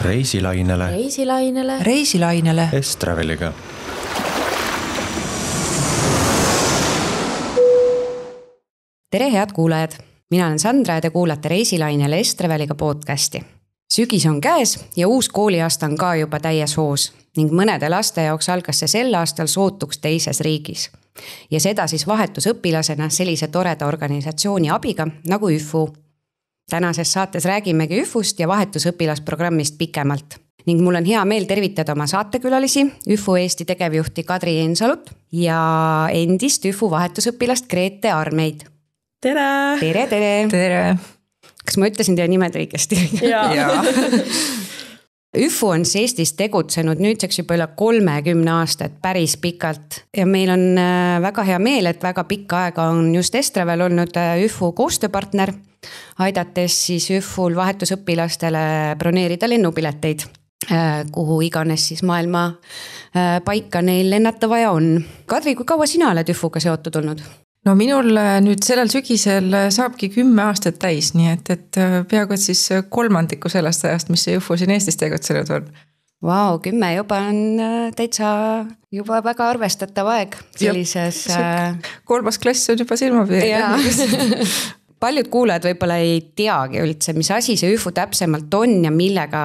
Reisilainele Estraveliga. Tere head kuulajad, mina olen Sandra ja te kuulate Reisilainele Estraveliga podcasti. Sügis on käes ja uus kooliaasta on ka juba täies hoos ning mõnede laste jaoks algas see sel aastal sootuks teises riigis. Ja seda siis vahetusõpilasena sellise toreda organisatsiooni abiga nagu ÜFU. Tänases saates räägimegi ÜFUst ja vahetusõpilasprogrammist pikemalt. Ning mul on hea meel tervitada oma saatekülalisi, ÜFU Eesti tegevjuhti Kadri Ensalut ja endist ÜFU vahetusõpilast Grete Armeid. Tere! Tere! Kas ma ütlesin teie nimed õigesti? Jaa. ÜFU on Eestis tegutsenud nüüdseks juba üle 30 aastat päris pikalt ja meil on väga hea meel, et väga pikka aega on just Estravel olnud ÜFU koostööpartner, aidates siis ÜFUl vahetusõpilastele broneerida lennupileteid, kuhu iganes siis maailma paika neil lennata vaja on. Kadri, kui kaua sina oled ÜFUga seotud olnud? No minul nüüd sellel sügisel saabki 10 aastat täis, nii et peaaegu et siis kolmandiku sellest ajast, mis see ÜFU siin Eestis tegutsenud on. Vau, 10 juba on täitsa juba väga arvestatav aeg sellises... Kolmas klass on juba silmapiiri. Paljud kuulajad võib-olla ei teagi üldse, mis asi see ÜFU täpsemalt on ja millega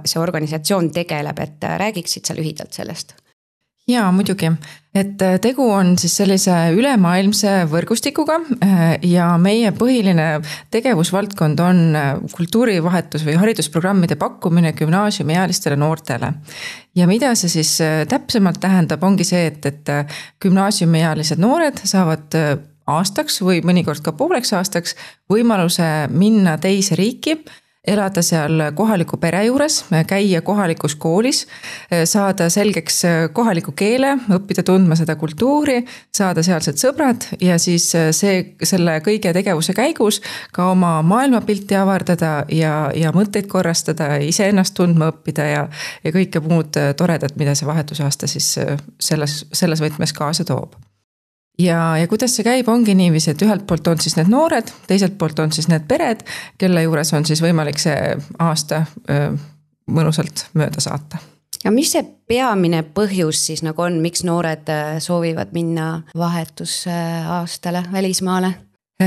see organisatsioon tegeleb, et räägiksid sa lühidalt sellest? Jaa, muidugi. Et tegu on siis sellise ülemaailmse võrgustikuga ja meie põhiline tegevusvaldkond on kultuurivahetus või haridusprogrammide pakkumine gümnaasiumiealistele noortele. Ja mida see siis täpsemalt tähendab, ongi see, et gümnaasiumiealised noored saavad aastaks või mõnikord ka pooleks aastaks võimaluse minna teise riiki, elada seal kohaliku pere juures, käia kohalikus koolis, saada selgeks kohaliku keele, õppida tundma seda kultuuri, saada sealsed sõbrad ja siis selle kõige tegevuse käigus ka oma maailmapilti avardada ja mõtteid korrastada, iseennast tundma õppida ja kõike muud toredat, mida see vahetusaasta siis selles võtmes kaasa toob. Ja kuidas see käib, ongi niiviisi, et ühelt poolt on siis need noored, teiselt poolt on siis need pered, kelle juures on siis võimalik see aasta mõnusalt mööda saata. Ja mis see peamine põhjus siis nagu on, miks noored soovivad minna vahetusaastale välismaale?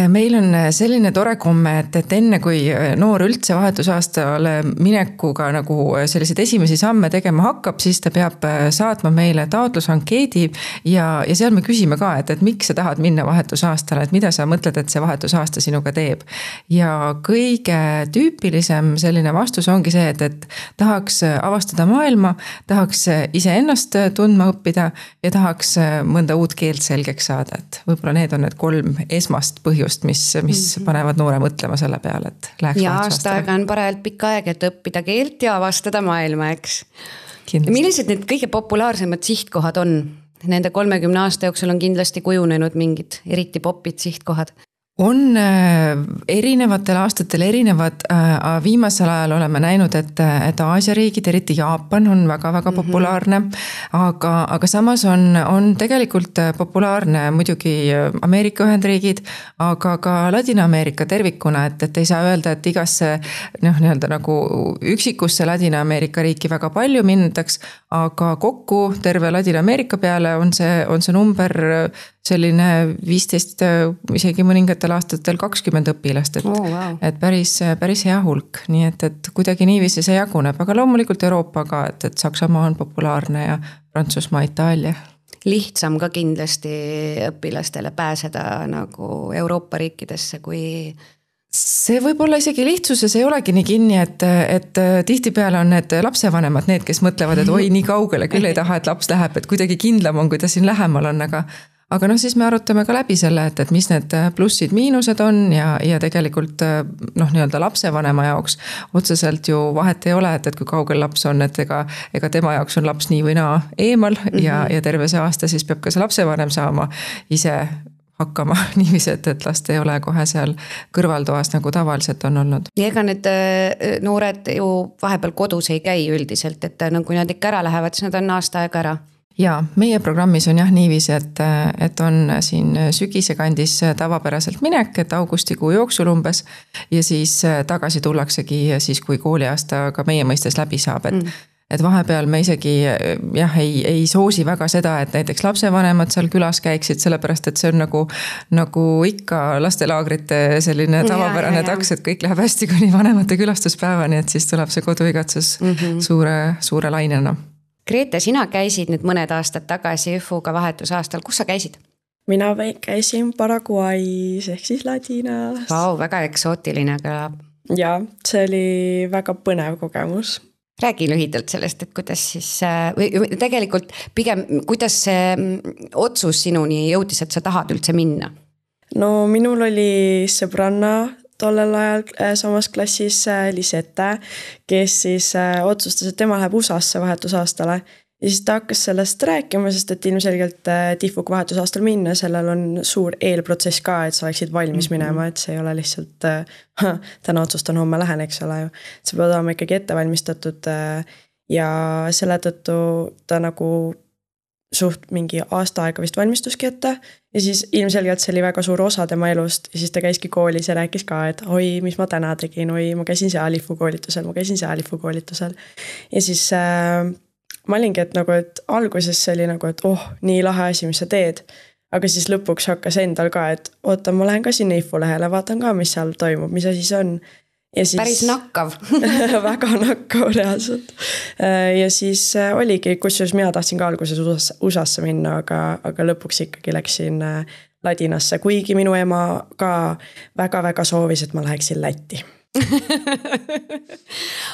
Meil on selline tore komme, et enne kui noor üldse vahetusaastale minekuga nagu selliseid esimesi samme tegema hakkab, siis ta peab saatma meile taotlusankeedi ja seal me küsime ka, et miks sa tahad minna vahetusaastale, et mida sa mõtled, et see vahetusaasta sinuga teeb. Ja kõige tüüpilisem selline vastus ongi see, et tahaks avastada maailma, tahaks iseennast tundma õppida ja tahaks mõnda uut keelt selgeks saada, et võib-olla need on need 3 esmast põhjust, mis panevad noore mõtlema selle peale, et läheks ja aasta aega on parajalt pikk aeg, et õppida keelt ja avastada maailma, eks. Millised need kõige populaarsemad sihtkohad on? Nende 30 aasta jooksul on kindlasti kujunenud mingid eriti popid sihtkohad. On erinevatel aastatel erinevad, viimasel ajal oleme näinud, et Aasia riigid, eriti Jaapan on väga-väga populaarne, aga samas on tegelikult populaarne muidugi Ameerika Ühendriigid, aga ka Ladina-Ameerika tervikuna, et ei saa öelda, et igasse nii-öelda nagu üksikusse Ladina-Ameerika riiki väga palju mindaks, aga kokku terve Ladina-Ameerika peale on see number selline 15, isegi mõningatel aastatel 20 õpilast, et päris hea hulk, nii et kuidagi niiviisi see jaguneb, aga loomulikult Euroopa ka, et Saksamaa on populaarne ja Prantsusmaa, Itaalia. Lihtsam ka kindlasti õpilastele pääseda nagu Euroopa riikidesse kui... See võib olla isegi lihtsuses ei olegi nii kinni, et tihtipeale on need lapsevanemad need, kes mõtlevad, et oi, nii kaugele küll ei taha, et laps läheb, et kuidagi kindlam on, kui ta siin lähemal on, aga siis me arutame ka läbi selle, et mis need plussid, miinused on ja tegelikult nii-öelda lapsevanema jaoks otseselt ju vahet ei ole, et kui kaugel laps on, et ega tema jaoks on laps nii või naa eemal ja terve see aasta siis peab ka see lapsevanem saama ise hakkama niiviisi, et last ei ole kohe seal kõrvaltoas nagu tavaliselt on olnud. Ja ega need noored ju vahepeal kodus ei käi üldiselt, et kui nad ikka ära lähevad, siis nad on aasta aega ära. Ja meie programmis on jah niiviisi, et on siin sügise kandis tavapäraselt minek, et augustikuu jooksul umbes ja siis tagasi tullaksegi siis, kui kooliaasta ka meie mõistes läbi saab, et vahepeal me isegi jah, ei soosi väga seda, et näiteks lapsevanemad seal külas käiksid, sellepärast et see on nagu ikka lastelaagrite selline tavapärane taks, et kõik läheb hästi kuni vanemate külastuspäevani, et siis tuleb see koduigatsus suure lainena. Grete, sina käisid nüüd mõned aastad tagasi ÜFU-ga vahetusaastal. Kus sa käisid? Mina käisin Paraguay's ehk siis Ladinas. Vau, väga eksootiline kõlab. Ja, see oli väga põnev kogemus. Räägi lühidalt sellest, et kuidas siis, või tegelikult pigem, kuidas see otsus sinuni jõudis, et sa tahad üldse minna? No minul oli sõbranna tollel ajal samas klassis Lisette, kes siis otsustas, et tema läheb USA-sse vahetusaastale. Ja siis ta hakkas sellest rääkima, sest et ilmselgelt TIFUga vahetusaastal minna, sellel on suur eelprotsess ka, et sa oleksid valmis minema, et see ei ole lihtsalt täna otsustan, homme lähen, eks ole ju. See peab olema ikkagi ettevalmistatud ja selle tõttu ta nagu suht mingi aasta aega vist valmistuski ette ja siis ilmselgelt see oli väga suur osa tema elust ja siis ta käiski koolis ja rääkis ka, et oi, mis ma täna tegin, oi, ma käisin seal IFU koolitusel. Ja siis ma olingi, et alguses see oli nagu, et nii lahe asi, mis sa teed, aga siis lõpuks hakkas endal ka, et oota, ma lähen ka sinna IFU lehele, vaatan ka, mis seal toimub, mis asi see on. Ja siis, päris nakkav. Väga nakkav reaalselt. Ja siis oligi, kusjuures mina tahtsin ka alguses USA-sse minna, aga lõpuks ikkagi läksin Ladinasse, kuigi minu ema ka väga-väga soovis, et ma läheksin Lätti.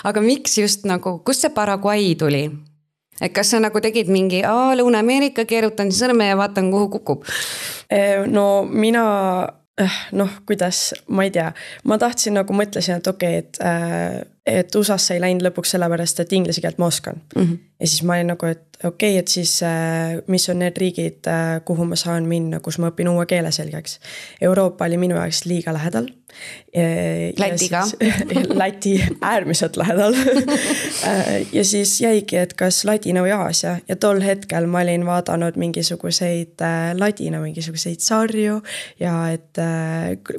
Aga miks just kust see Paraguay tuli? Et kas sa tegid mingi Lõuna-Ameerika, keerutan sõrme ja vaatan, kuhu kukub? No mina... kuidas, ma ei tea, ma tahtsin mõtlesin, et okei, et USA-sse ei läinud lõpuks sellepärast, et inglise keelt ma oskan. Ja siis ma olin et okei, et siis mis on need riigid, kuhu ma saan minna, kus ma õpin uue keele selgeks. Euroopa oli minu jaoks liiga lähedal. Läti ka. Läti äärmiselt lähedal. Ja siis jäigi, et kas Ladina või Aasia ja tol hetkel ma olin vaadanud mingisuguseid Ladina, mingisuguseid sarju ja et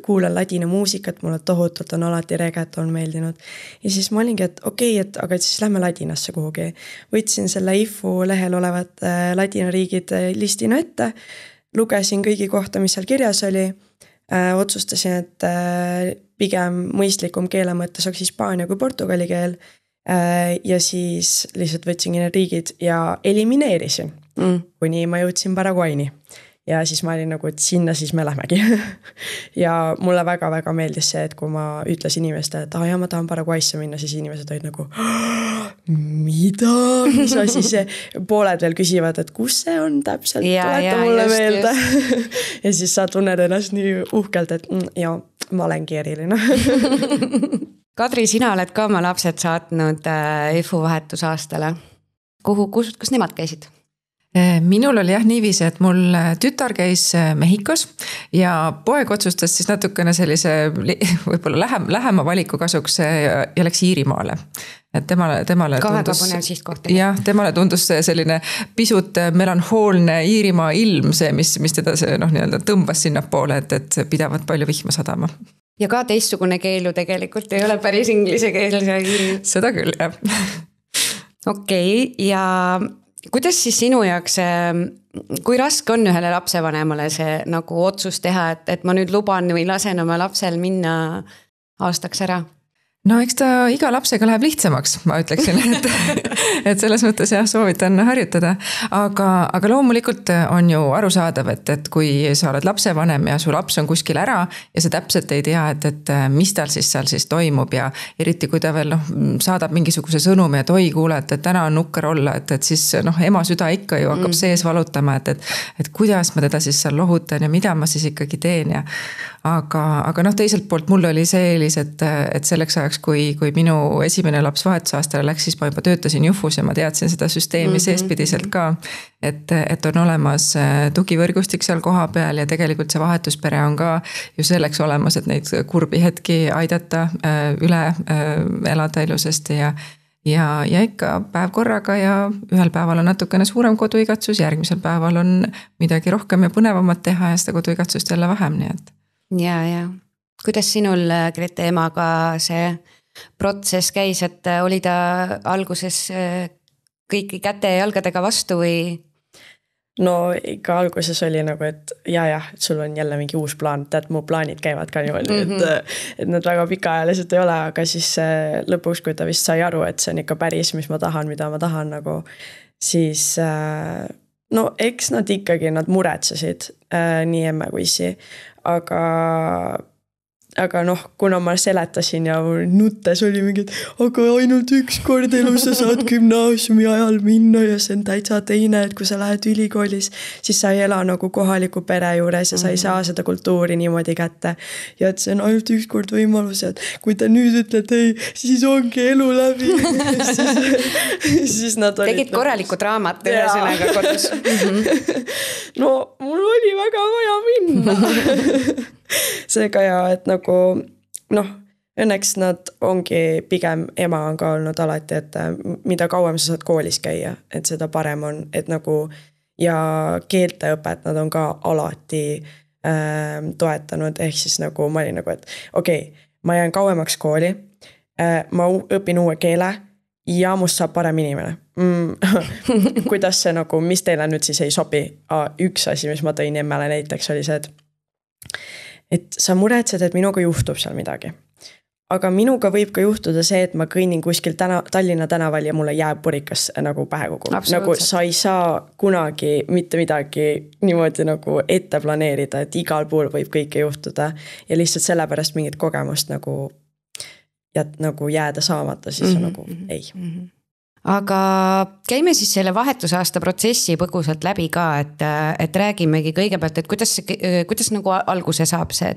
kuulan Ladina muusikat, mulle tohutult on alati reggaeton meeldinud. Ja siis ma olingi, et okei, aga siis lähme Ladinasse kuhugi. Võtsin selle IFU lehel olevat Ladina riigid listina ette, lugesin kõigi kohta, mis seal kirjas oli, otsustasin, et pigem mõistlikum keele mõttes oleks hispaania kui portugali keel ja siis lihtsalt võtsingi need riigid ja elimineerisin, kuni ma jõudsin Paraguayni. Ja siis ma olin et sinna siis me lähmegi. Ja mulle väga-väga meeldis see, et kui ma ütlesin inimestele, et ma tahan Paraguaysse minna, siis inimesed olid mida? Mis asi see? Pooled veel küsivad, et kus see on täpselt? Tuleta mulle meelde. Ja siis sa tunned ennast nii uhkelt, et ma olengi eriline. Kadri, sina oled ka oma lapsed saatnud IFU vahetusaastale. Kus nemad käisid? Minul oli jah niiviisi, et mul tütar käis Mehhikos ja poeg otsustas siis natukene sellise võib-olla lähema valiku kasuks ja läks Iirimaale. Et temale tundus, põnev sihtkoht. Jah, temale tundus selline pisut melanhoolne Iirimaa ilm, see, mis teda tõmbas sinna poole, et pidavat palju vihma sadama. Ja ka teistsugune keel ju tegelikult ei ole päris inglise keel. Seda küll, jah. Okei, ja kuidas siis sinu jaoks, kui raske on ühele lapsevanemale see otsus teha, et ma nüüd luban või lasen oma lapsel minna aastaks ära? No eks ta iga lapsega läheb lihtsamaks, ma ütleksin, et selles mõttes jah, soovitan harjutada, aga loomulikult on ju arusaadav, et kui sa oled lapsevanem ja su laps on kuskil ära ja sa täpselt ei tea, et mis tal siis seal siis toimub ja eriti kui ta veel saadab mingisuguse sõnumi, et oi kuule, et täna on nukker olla, et siis ema süda ikka ju hakkab sees valutama, et kuidas ma teda siis seal lohutan ja mida ma siis ikkagi teen ja aga teiselt poolt mul oli see eelis, et selleks ajaks, kui minu esimene laps vahetusaastale läks, siis ma juba töötasin Jufus ja ma teadsin seda süsteemi seespidiselt ka, et on olemas tugivõrgustik seal koha peal ja tegelikult see vahetuspere on ka ju selleks olemas, et neid kurbi hetki aidata üle elada ilusasti ja ikka päev korraga ja ühel päeval on natukene suurem koduigatsus, järgmisel päeval on midagi rohkem ja põnevamat teha ja seda koduigatsust jälle vähem, nii et. Ja. Kuidas sinul, Grete emaga see protsess käis, et oli ta alguses kõiki käte ja jalgadega vastu või? No ikka alguses oli nagu, et jah, et sul on jälle mingi uus plaan, tead, mu plaanid käivad ka niimoodi, et need väga pikaajaliselt ei ole, aga siis lõpuks, kui ta vist sai aru, et see on ikka päris, mis ma tahan, mida ma tahan nagu, siis no eks nad ikkagi, nad muretsesid nii emme kui issi, aga noh, kuna ma seletasin ja nuttes oli mingi, aga ainult üks kord elus sa saad gümnaasiumi ajal minna ja see on täitsa teine, et kui sa lähed ülikoolis, siis sa ei ela nagu kohaliku pere juures ja sa ei saa seda kultuuri niimoodi kätte. Ja et see on ainult üks kord võimalus, et kui ta nüüd ütled ei, siis ongi elu läbi. siis nad olid... Tegid korralikku draamat ühesõnaga kodus. No mul oli väga vaja minna. Seega ja, et nagu noh, õnneks nad ongi pigem, ema on ka olnud alati, et mida kauem sa saad koolis käia, et seda parem on, et nagu ja keelteõpet nad on ka alati toetanud, ehk siis nagu ma olin nagu, et okei, ma jään kauemaks kooli, ma õpin uue keele ja must saab parem inimene. Kuidas see nagu, mis teile nüüd siis ei sobi? Üks asi, mis ma tõin emmele näiteks oli see, et sa muretsed, et minuga juhtub seal midagi. Aga minuga võib ka juhtuda see, et ma kõnnin kuskil Tallinna tänaval ja mulle jääb purikas nagu pähe kogu. Nagu sa ei saa kunagi mitte midagi niimoodi nagu ette planeerida, et igal pool võib kõike juhtuda ja lihtsalt sellepärast mingit kogemust nagu jääda saamata, siis on nagu ei. Aga käime siis selle vahetusaasta protsessi põgusalt läbi ka, et räägimegi kõigepealt, et kuidas nagu alguse saab see,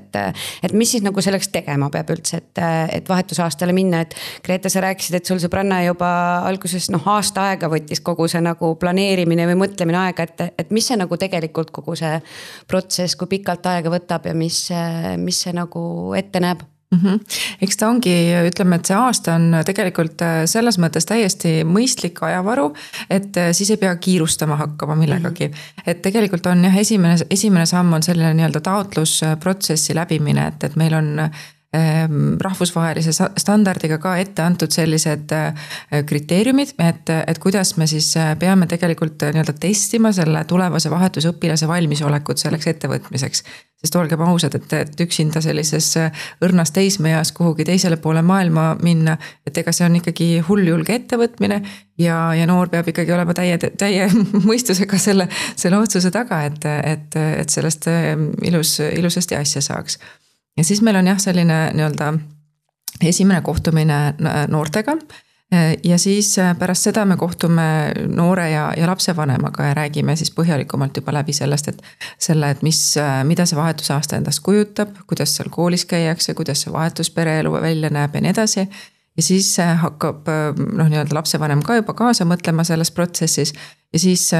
et mis siis nagu selleks tegema peab üldse, et vahetusaastale minna, et Grete, sa rääkisid, et sul sõbranna juba alguses aasta aega võttis kogu see nagu planeerimine või mõtlemine aega, et mis see nagu tegelikult kogu see protsess, kui pikalt aega võtab ja mis see nagu ette näeb? Eks ta ongi, ütleme, et see aasta on tegelikult selles mõttes täiesti mõistlik ajavaru, et siis ei pea kiirustama hakkama millegagi. Et tegelikult on jah, esimene samm on selline nii-öelda taotlusprotsessi läbimine, et meil on rahvusvahelise standardiga ka ette antud sellised kriteeriumid, et kuidas me siis peame tegelikult nii-öelda testima selle tulevase vahetusõpilase valmisolekut selleks ettevõtmiseks. Sest olgem ausad, et üksinda sellises õrnas teismeeas kuhugi teisele poole maailma minna, et ega see on ikkagi hulljulge ettevõtmine ja noor peab ikkagi olema täie mõistusega selle otsuse taga, et sellest ilusasti asja saaks. Ja siis meil on jah selline nii-öelda esimene kohtumine noortega ja siis pärast seda me kohtume noore ja lapsevanemaga ja räägime siis põhjalikumalt juba läbi sellest, et mida see vahetusaasta endast kujutab, kuidas seal koolis käiakse, kuidas see vahetuspereelu välja näeb ja nii edasi. Ja siis hakkab nii-öelda lapsevanem ka juba kaasa mõtlema selles protsessis ja siis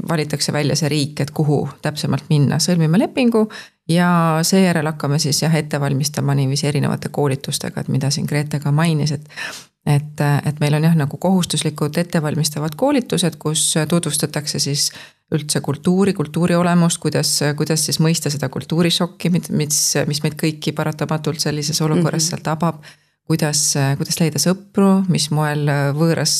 valitakse välja see riik, et kuhu täpsemalt minna, sõlmime lepingu ja seejärel hakkame siis ette valmistama niiviisi erinevate koolitustega, et mida siin Grete ka mainis, et meil on nagu kohustuslikud ettevalmistavad koolitused, kus tutvustatakse siis üldse kultuuri olemust, kuidas siis mõista seda kultuurishokki, mis meid kõiki paratamatult sellises olukorras seal tabab, kuidas leida sõpru, mis moel võõras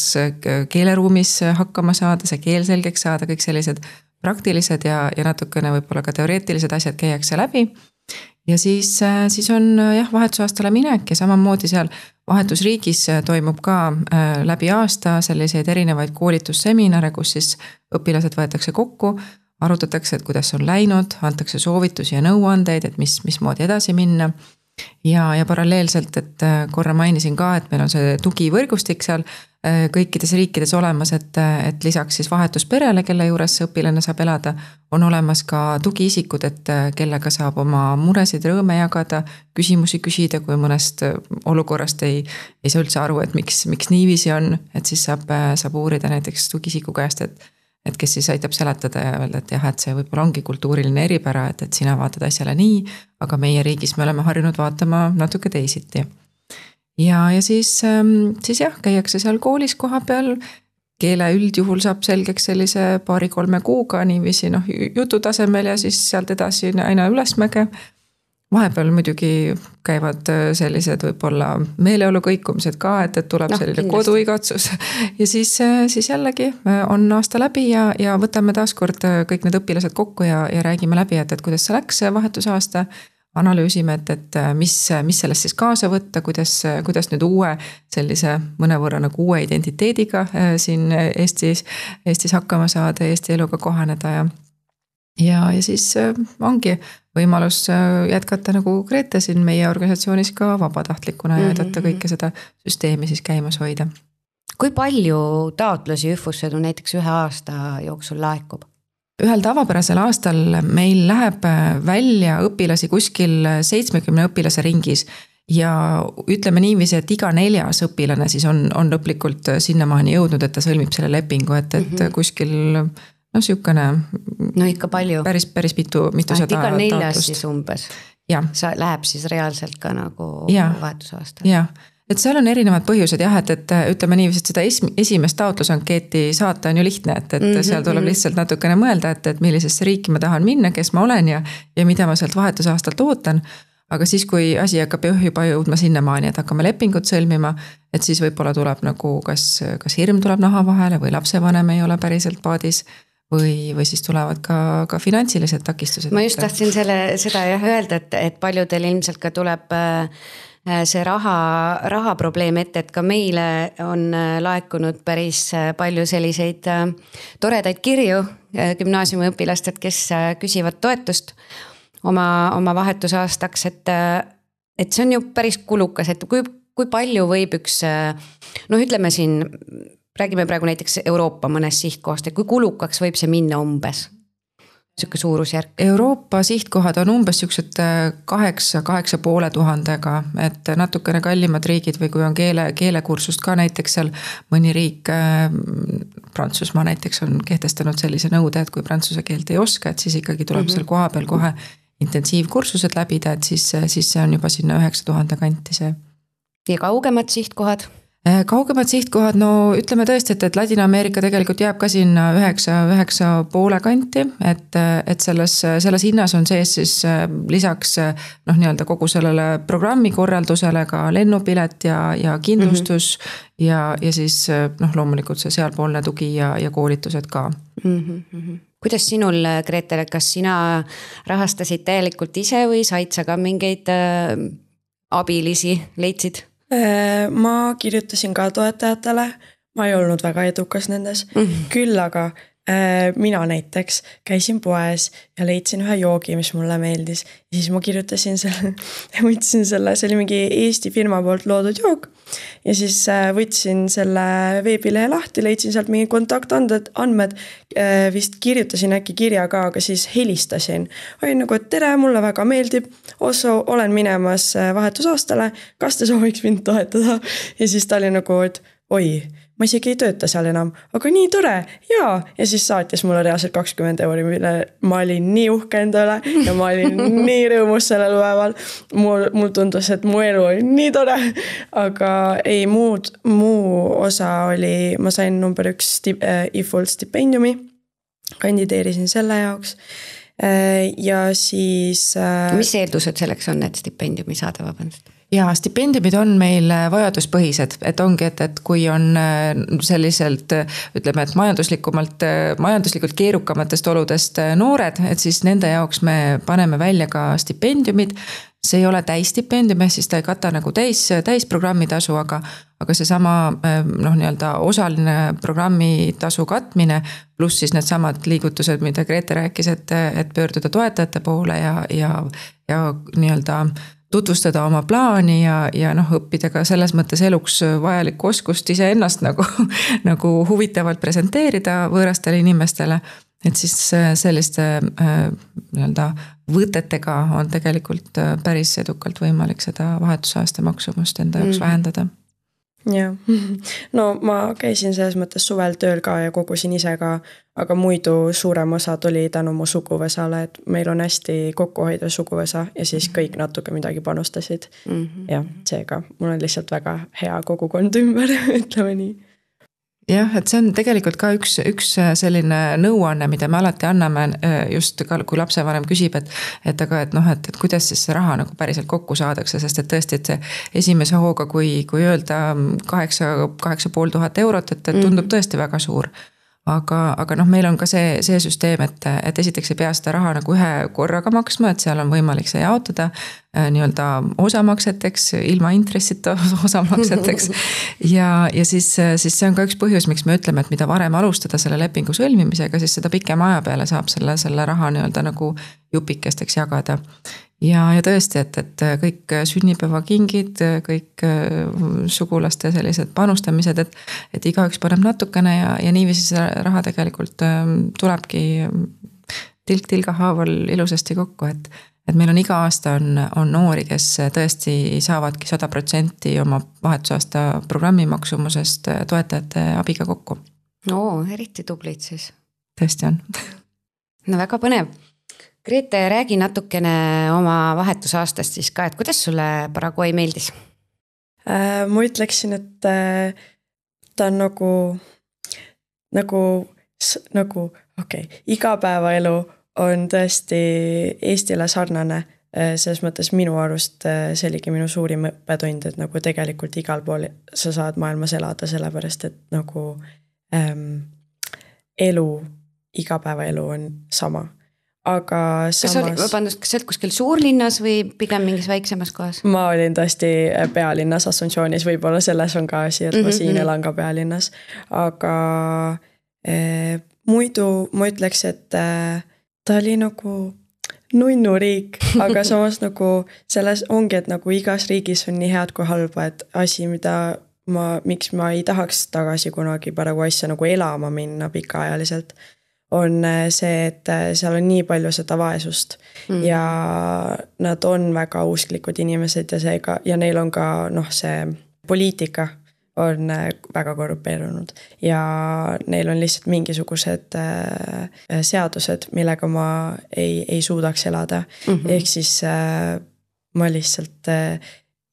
keeleruumis hakkama saada, see keel selgeks saada, kõik sellised praktilised ja natukene võib-olla ka teoreetilised asjad käiakse läbi. Ja siis on vahetusaastale minek ja samamoodi seal vahetusriigis toimub ka läbi aasta selliseid erinevaid koolitusseminare, kus siis õpilased võetakse kokku, arutatakse, et kuidas on läinud, antakse soovitusi ja nõuandeid, et mis moodi edasi minna. Ja paralleelselt, et korra mainisin ka, et meil on see tugivõrgustik seal kõikides riikides olemas, et lisaks siis vahetusperele, kelle juures see õpilane saab elada, on olemas ka tugiisikud, et kellega saab oma muresid, rõõme jagada, küsimusi küsida, kui mõnest olukorrast ei saa üldse aru, et miks niiviisi on, et siis saab uurida näiteks tugiisiku käest, et kes siis aitab seletada ja öelda, et jah, et see võib-olla ongi kultuuriline eripära, et sina vaatad asjale nii, aga meie riigis me oleme harjunud vaatama natuke teisiti. ja siis jah, käiakse seal koolis koha peal. Keele üldjuhul saab selgeks sellise 2-3 kuuga niiviisi jutu tasemel ja siis sealt edasi aina ülesmäge. Vahepeal muidugi käivad sellised võib-olla meeleolu kõikumised ka, et tuleb selline koduigatsus. Ja siis jällegi on aasta läbi ja võtame taaskord kõik need õpilased kokku ja räägime läbi, et kuidas see läks vahetusaasta. Analüüsime, et mis sellest siis kaasa võtta, kuidas nüüd uue sellise mõnevõrra nagu uue identiteediga siin Eestis hakkama saada, Eesti eluga kohaneda ja siis ongi võimalus jätkata nagu Grete siin meie organisatsioonis ka vabatahtlikuna ja aidata kõike seda süsteemi siis käimas hoida. Kui palju taotlusi ÜFUsse näiteks 1 aasta jooksul laekub? Ühel tavapärasel aastal meil läheb välja õpilasi kuskil 70 õpilase ringis ja ütleme niiviisi, et iga 4. õpilane siis on lõplikult sinnamaani jõudnud, et ta sõlmib selle lepingu, et kuskil sihukene ikka palju. Päris mitu seda iga 4. siis umbes. Ja. Läheb siis reaalselt ka nagu vahetusaasta. Jah. Et seal on erinevad põhjused jah, et ütleme niiviisi, et seda esimest taotlusankeeti saata on ju lihtne, et seal tuleb lihtsalt natukene mõelda, et millisesse riiki ma tahan minna, kes ma olen ja mida ma sealt vahetusaastalt ootan. Aga siis, kui asi hakkab juba jõudma sinnamaani, et hakkame lepingut sõlmima, et siis võib-olla tuleb nagu kas hirm tuleb naha vahele või lapsevanem ei ole päriselt paadis või siis tulevad ka finantsilised takistused. Ma just tahtsin seda öelda, et paljudel ilmselt ka tuleb see raha probleem ette, et ka meile on laekunud päris palju selliseid toredaid kirju gümnaasiumi õpilastelt, kes küsivad toetust oma vahetusaastaks, et see on ju päris kulukas, et kui palju võib üks, ütleme siin, räägime praegu näiteks Euroopa mõnest sihtkohast, et kui kulukaks võib see minna umbes? Siuke suurusjärk. Euroopa sihtkohad on umbes siuksed 8,500, et natukene kallimad riigid või kui on keelekursust ka näiteks seal mõni riik, Prantsusmaa näiteks on kehtestanud sellise nõude, et kui prantsuse keelt ei oska, et siis ikkagi tuleb seal koha peal kohe intensiivkursused läbida, et siis see on juba sinna 9000 kanti see. Ja kaugemad sihtkohad? Kaugemad sihtkohad, ütleme tõesti, et Ladina-Ameerika tegelikult jääb ka sinna 9,5 kanti, et selles hinnas on sees siis lisaks nii-öelda kogu sellele programmi korraldusele ka lennupilet ja kindlustus ja siis loomulikult see sealpoolne tugi ja koolitused ka. Kuidas sinul, Grete, kas sina rahastasid täielikult ise või said sa ka mingeid abilisi leidsid? Ma kirjutasin ka toetajatele, ma ei olnud väga edukas nendes, küll aga mina näiteks käisin poes ja leidsin ühe joogi, mis mulle meeldis ja siis ma kirjutasin võtsin selle, see oli mingi Eesti firma poolt loodud jook ja siis võtsin selle veebilehe lahti, leidsin sealt mingi kontaktandmed, vist kirjutasin äkki kirja ka, aga siis helistasin. Olin nagu, et tere, mulle väga meeldib, olen minemas vahetusaastale, kas te sooviks mind toetada? Ja siis ta oli nagu, et oi, ma isegi ei tööta seal enam, aga nii tore, jaa. Ja siis saatis mulle reaalselt 20 €, mille ma olin nii uhke enda üle ja ma olin nii rõõmus sellel päeval. Mul tundus, et mu elu oli nii tore, aga ei, muu osa oli, ma sain number 1 IFUL stipendiumi, kandideerisin selle jaoks ja siis... Mis eeldused selleks on, et stipendiumi saada, vabandust? Ja stipendiumid on meil vajaduspõhised, et ongi, et kui on selliselt, ütleme, et majanduslikult keerukamatest oludest noored, et siis nende jaoks me paneme välja ka stipendiumid. See ei ole täisstipendium, siis ta ei kata nagu täisprogrammi tasu, aga see sama nii-öelda osaline programmi tasu katmine, pluss siis need samad liigutused, mida Grete rääkis, et pöörduda toetajate poole ja nii-öelda tutvustada oma plaani ja õppida ka selles mõttes eluks vajalikku oskust ise ennast nagu huvitavalt presenteerida võõrastele inimestele. Et siis selliste nii-öelda võtetega on tegelikult päris edukalt võimalik seda vahetusaasta maksumust enda jaoks vähendada. jah, no ma käisin selles mõttes suvel tööl ka ja kogusin ise ka, aga muidu suurem osa tuli tänu mu suguvõsale, et meil on hästi kokkuhoidev suguvõsa ja siis kõik natuke midagi panustasid. Ja seega mul on lihtsalt väga hea kogukond ümber, ütleme nii. Jah, et see on tegelikult ka üks selline nõuanne, mida me alati anname just ka, kui lapsevanem küsib, et kuidas siis see raha nagu päriselt kokku saadakse, sest et tõesti, et see esimese hooga, kui öelda 8500 eurot, et tundub tõesti väga suur. Aga meil on ka see süsteem, et esiteks ei pea seda raha nagu ühe korraga maksma, et seal on võimalik see jaotada nii-öelda osamakseteks, ilma intressita osamakseteks. Ja siis see on ka üks põhjus, miks me ütleme, et mida varem alustada selle lepingu sõlmimisega, siis seda pikema aja peale saab selle raha nii-öelda nagu jupikesteks jagada. Ja tõesti, et kõik sünnipäevakingid, kõik sugulaste sellised panustamised, et igaüks paneb natukene ja niiviisi see raha tegelikult tulebki tilga haaval ilusasti kokku, et meil on iga aasta on noori, kes tõesti saavadki 100% oma vahetusaasta programmi maksumusest toetajate abiga kokku. Eriti tublid siis. Tõesti on. No väga põnev. Grete, räägi natukene oma vahetusaastast siis ka, et kuidas sulle Paraguay meeldis? Ma ütleksin, et ta on nagu igapäevaelu on tõesti Eestile sarnane. Selles mõttes minu arust see oligi minu suurim õppetund, et nagu tegelikult igal pool sa saad maailmas elada, sellepärast et nagu igapäevaelu on sama. Aga samas... Kas sa oled kuskil suurlinnas või pigem mingis väiksemas kohas? Ma olin tõesti pealinnas Asuncionis, võib-olla selles on ka asi, et ma siin elan ka pealinnas. Aga muidu ma ütleks, et ta oli nagu nunnuriik, aga samas nagu selles ongi, et nagu igas riigis on nii head kui halba, et asi, miks ma ei tahaks tagasi kunagi Paraguaysse nagu elama minna pikaajaliselt, on see, et seal on nii palju seda vaesust ja nad on väga usklikud inimesed ja neil on ka see poliitika on väga korrupeerunud ja neil on lihtsalt mingisugused seadused, millega ma ei suudaks elada. Ehk siis ma lihtsalt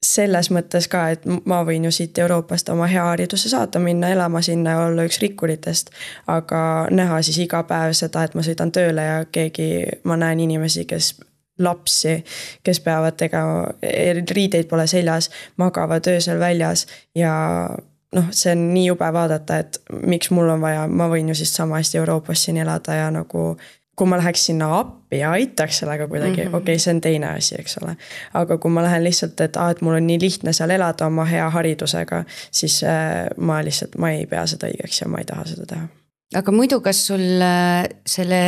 selles mõttes ka, et ma võin ju siit Euroopast oma hea hariduse saada, minna elama sinna ja olla üks rikkuritest, aga näha siis iga päev seda, et ma sõidan tööle ja ma näen inimesi, lapsi, kes peavad tegema, riideid pole seljas, magavad öösel väljas ja see on nii jube vaadata, et miks mul on vaja, ma võin ju siis sama hästi Euroopas siin elada ja nagu kui ma läheks sinna appi ja aitaks sellega kuidagi, okei, see on teine asi, eks ole. Aga kui ma lähen lihtsalt, et mul on nii lihtne seal elada oma hea haridusega, siis ma ei pea seda õigeks ja ma ei taha seda teha. Aga muidu, kas sul selle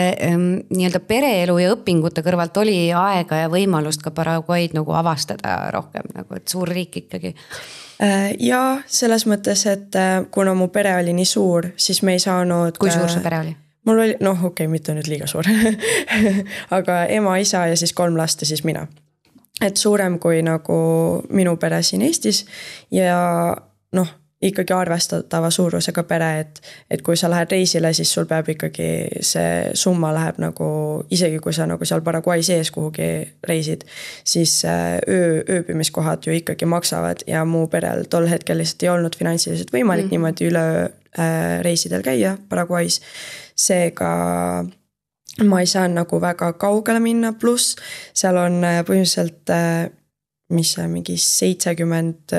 nii-öelda pereelu ja õpingute kõrvalt oli aega ja võimalust ka Paraguayd nagu avastada rohkem, nagu et suur riik ikkagi? Ja selles mõttes, et kuna mu pere oli nii suur, siis me ei saanud... Kui suur su pere oli? Mul oli, mitte nüüd liiga suur, aga ema, isa ja siis 3 last ja siis mina. Et suurem kui nagu minu pere siin Eestis ja ikkagi arvestatava suurusega pere, et kui sa lähed reisile, siis sul peab ikkagi see summa läheb nagu, isegi kui sa nagu seal Paraguay sees kuhugi reisid, siis ööbimiskohad ju ikkagi maksavad ja mu perel tol hetkel lihtsalt ei olnud finantsiliselt võimalik niimoodi üle reisidel käia Paraguays. Seega ma ei saa nagu väga kaugele minna, pluss seal on põhimõtteliselt mis mingi 70%,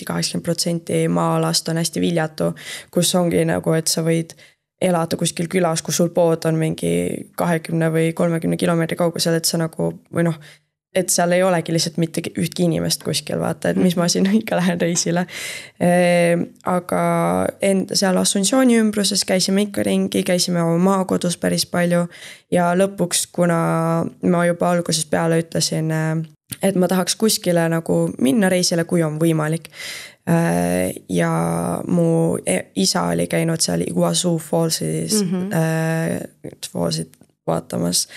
80% maa-alast on hästi viljatu, kus ongi nagu, et sa võid elada kuskil külas, kus sul pood on mingi 20 või 30 kilomeetri kaugusel, et sa nagu, või et seal ei olegi lihtsalt mitte ühtki inimest kuskil, vaata, et mis ma siin ikka lähen reisile. Aga seal Asuncioni ümbruses käisime ikka ringi, käisime oma maakodus päris palju ja lõpuks, kuna ma juba algusest peale ütlesin, et ma tahaks kuskile nagu minna reisile, kui on võimalik. Ja mu isa oli käinud seal Iguazu Fallsid vaatamas.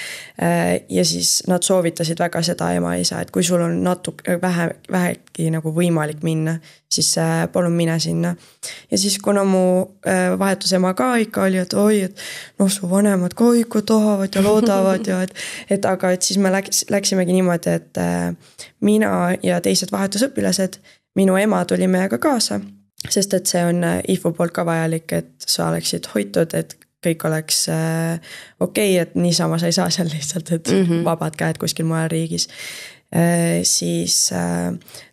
Ja siis nad soovitasid väga seda ema-isa, et kui sul on natuke vähegi nagu võimalik minna, siis palun mine sinna. Ja siis kuna mu vahetusema ka ikka oli, et oi, et noh, su vanemad ka ikka tahavad ja loodavad ja aga siis me läksimegi niimoodi, et mina ja teised vahetusõpilased, minu ema tuli meiega kaasa, sest et see on IFU poolt ka vajalik, et sa oleksid hoitud, et kõik oleks okei, et niisama sa ei saa seal lihtsalt, et vabad käed kuskil mujal riigis. Siis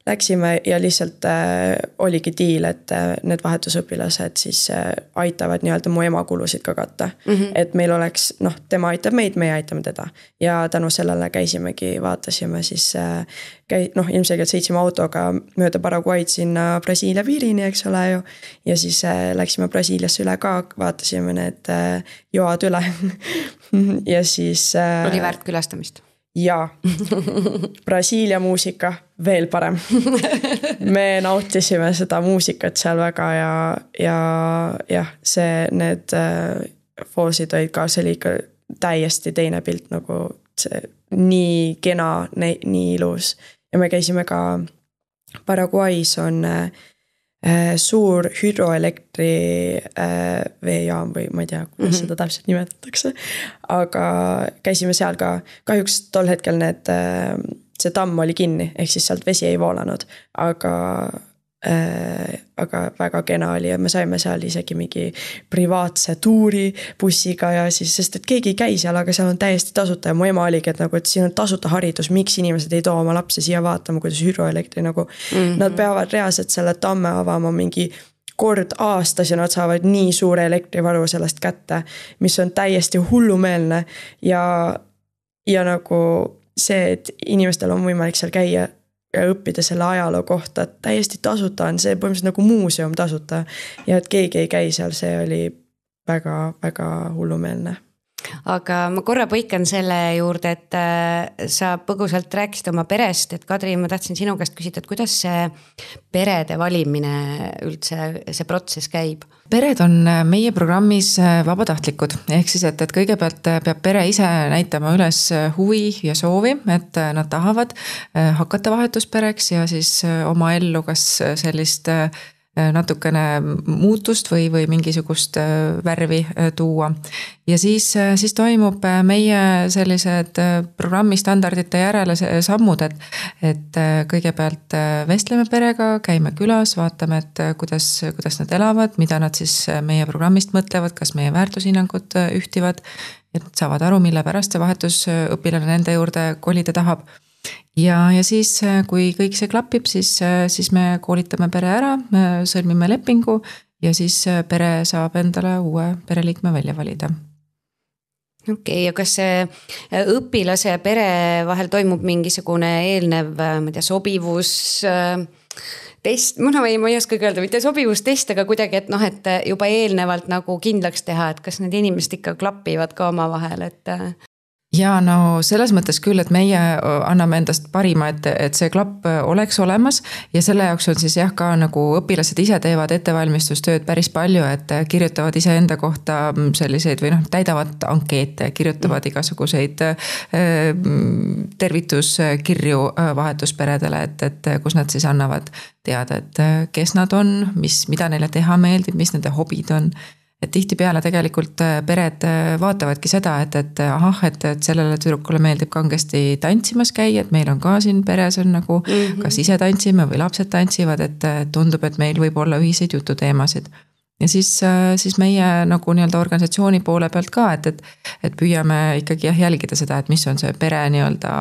läksime ja lihtsalt oligi diil, et need vahetusõpilased siis aitavad nii-öelda mu ema kulusid ka katta. Et meil oleks, noh, tema aitab meid, meie aitame teda. Ja tänu sellele käisimegi, vaatasime siis, ilmselgelt sõitsime autoga mööda Paraguaid sinna Brasiilia piirini, eks ole ju. Ja siis läksime Brasiiliasse üle ka, vaatasime need joad üle. Ja siis oli väärt külastamist. Ja Brasiilia muusika veel parem. Me nautisime seda muusikat seal väga ja need foosid olid ka, see oli ikka täiesti teine pilt, nagu see nii kena, nii ilus. Ja me käisime ka Paraguais on suur hüdroelektri veejaam või ma ei tea, kuidas seda täpselt nimetatakse. Aga käisime seal ka, kahjuks tol hetkel see tamm oli kinni, ehk siis sealt vesi ei voolanud. Aga väga kena oli ja me saime seal isegi mingi privaatse tuuri bussiga ja siis, sest et keegi ei käi seal, aga seal on täiesti tasuta ja mu ema oligi, et nagu, et siin on tasuta haridus, miks inimesed ei too oma lapsi siia vaatama, kuidas hüdroelektri nagu, nad peavad reaalselt selle tamme avama mingi kord aastas ja nad saavad nii suure elektrivaru sellest kätte, mis on täiesti hullumeelne ja nagu see, et inimestel on võimalik seal käia ja õppida selle ajaloo kohta, täiesti tasuta on see põhimõtteliselt nagu muuseum tasuta ja et keegi ei käi seal, see oli väga, väga hullumeelne. Aga ma korra põikan selle juurde, et sa põgusalt rääkisid oma perest, et Kadri, ma tahtsin sinu käest küsida, et kuidas see perede valimine üldse, see protsess käib? Pered on meie programmis vabatahtlikud, ehk siis, et kõigepealt peab pere ise näitama üles huvi ja soovi, et nad tahavad hakata vahetuspereks ja siis oma ellu kas sellist natukene muutust või mingisugust värvi tuua. Ja siis toimub meie sellised programmi standardite järele sammud, et kõigepealt vestleme perega, käime külas, vaatame, et kuidas nad elavad, mida nad siis meie programmist mõtlevad, kas meie väärtushinnangud ühtivad, et saavad aru, mille pärast see vahetusõpilane nende juurde kolida tahab. Ja siis, kui kõik see klapib, siis me koolitame pere ära, sõlmime lepingu ja siis pere saab endale uue pereliikme välja valida. Okei, ja kas see õpilase ja pere vahel toimub mingisugune eelnev, ma tea, sobivus test, ma ei oska öelda, mitte sobivustest, aga kuidagi, et juba eelnevalt nagu kindlaks teha, et kas need inimesed ikka klapivad ka oma vahel, et Ja no selles mõttes küll, et meie anname endast parima, et see klapp oleks olemas ja selle jaoks on siis jah ka nagu õpilased ise teevad ettevalmistustööd päris palju, et kirjutavad ise enda kohta selliseid või täidavad ankeete, kirjutavad igasuguseid tervituskirju vahetusperedele, et kus nad siis annavad teada, et kes nad on, mida neile teha meeldib, mis nende hobid on. Et tihtipeale tegelikult pered vaatavadki seda, et sellele tüdrukule meeldib kangesti tantsimas käia, et meil on ka siin peres on nagu kas ise tantsime või lapsed tantsivad, et tundub, et meil võib olla ühiseid jututeemasid. Ja siis meie nagu nii-öelda organisatsiooni poole pealt ka, et püüame ikkagi jälgida seda, et mis on see pere nii-öelda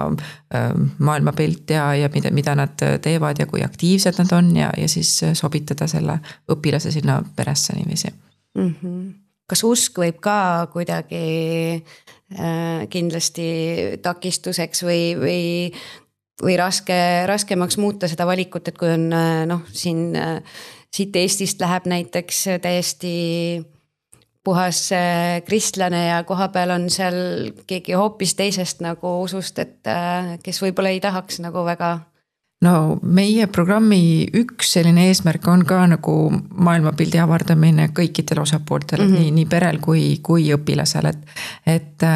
maailmapilt ja mida nad teevad ja kui aktiivsed nad on ja siis sobitada selle õpilase sinna peresse niiviisi. Kas usk võib ka kuidagi kindlasti takistuseks või raskemaks muuta seda valikut, et kui on siit Eestist läheb näiteks täiesti puhas kristlane ja koha peal on seal keegi hoopis teisest nagu usust, et kes võib-olla ei tahaks nagu väga. no meie programmi üks selline eesmärk on ka nagu maailmapildi avardamine kõikidel osapooltel, nii perel kui õpilasel, et